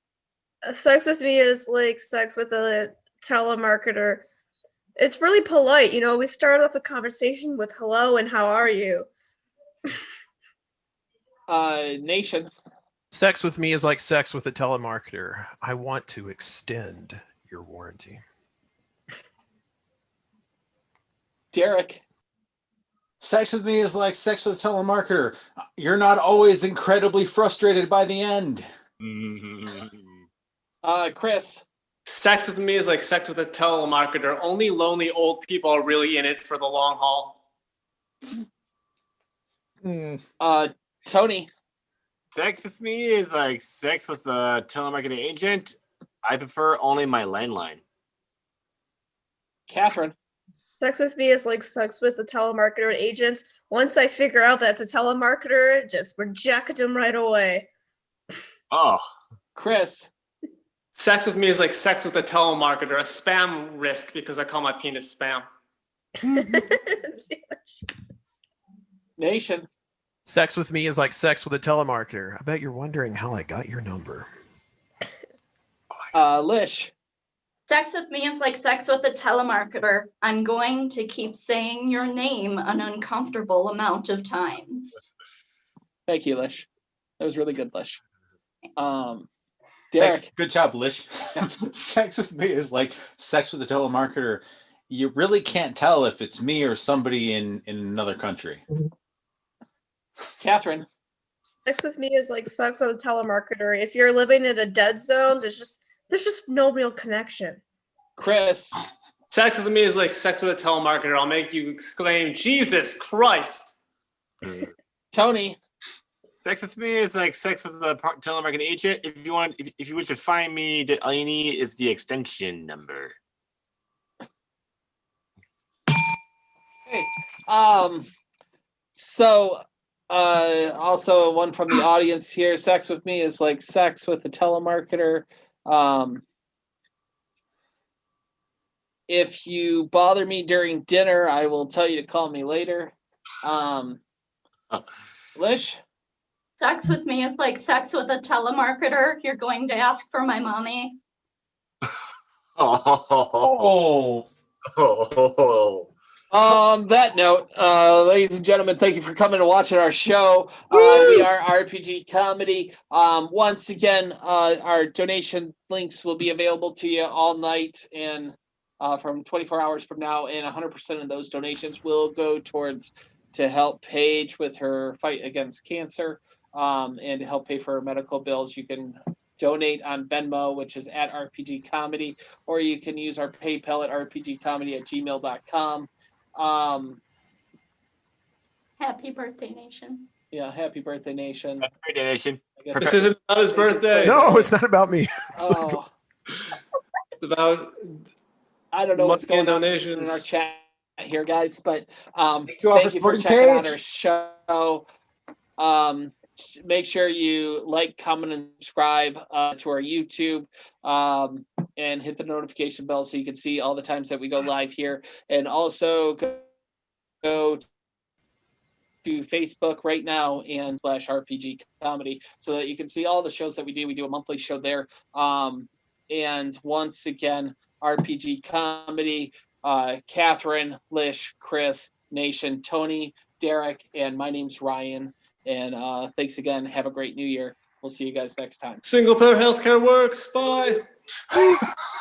F: Sex with me is like sex with a telemarketer. It's really polite, you know. We start off the conversation with hello and how are you?
A: Nation.
D: Sex with me is like sex with a telemarketer. I want to extend your warranty.
A: Derek.
C: Sex with me is like sex with a telemarketer. You're not always incredibly frustrated by the end.
A: Chris.
B: Sex with me is like sex with a telemarketer. Only lonely old people are really in it for the long haul.
A: Tony.
G: Sex with me is like sex with a telemarketing agent. I prefer only my landline.
A: Catherine.
F: Sex with me is like sex with a telemarketer agent. Once I figure out that it's a telemarketer, just reject him right away.
G: Oh.
A: Chris.
B: Sex with me is like sex with a telemarketer, a spam risk because I call my penis spam.
A: Nation.
D: Sex with me is like sex with a telemarketer. I bet you're wondering how I got your number.
A: Lish.
E: Sex with me is like sex with a telemarketer. I'm going to keep saying your name an uncomfortable amount of times.
A: Thank you, Lish. That was really good, Lish. Derek.
C: Thanks. Good job, Lish. Sex with me is like sex with a telemarketer. You really can't tell if it's me or somebody in another country.
A: Catherine.
F: Sex with me is like sex with a telemarketer. If you're living in a dead zone, there's just no real connection.
A: Chris.
B: Sex with me is like sex with a telemarketer. I'll make you exclaim, Jesus Christ.
A: Tony.
G: Sex with me is like sex with a telemarketing agent. If you wish to find me, all you need is the extension number.
A: Hey. Also one from the audience here. Sex with me is like sex with a telemarketer. If you bother me during dinner, I will tell you to call me later. Lish.
E: Sex with me is like sex with a telemarketer. You're going to ask for my mommy.
C: Oh.
A: On that note, ladies and gentlemen, thank you for coming and watching our show. We are RPG Comedy. Once again, our donation links will be available to you all night and from 24 hours from now, and 100% of those donations will go towards to help Paige with her fight against cancer, and to help pay for her medical bills. You can donate on Venmo, which is at RPG Comedy, or you can use our PayPal at rpgcomedy@gmail.com.
E: Happy birthday, Nation.
A: Yeah, happy birthday, Nation.
G: Happy birthday, Nation.
A: I guess
B: This isn't about his birthday.
D: No, it's not about me.
A: Oh,
B: It's about
A: I don't know what's
B: money and
A: going on
B: donations.
A: in our chat here, guys, but
C: you all for
A: thank you for
C: supporting
A: checking out
C: Paige.
A: our show. Make sure you like, comment, and subscribe to our YouTube, and hit the notification bell so you can see all the times that we go live here. And also go to Facebook right now and /RPG Comedy so that you can see all the shows that we do. We do a monthly show there. And once again, RPG Comedy, Catherine, Lish, Chris, Nation, Tony, Derek, and my name's Ryan. And thanks again. Have a great new year. We'll see you guys next time.
B: Single payer healthcare works. Bye.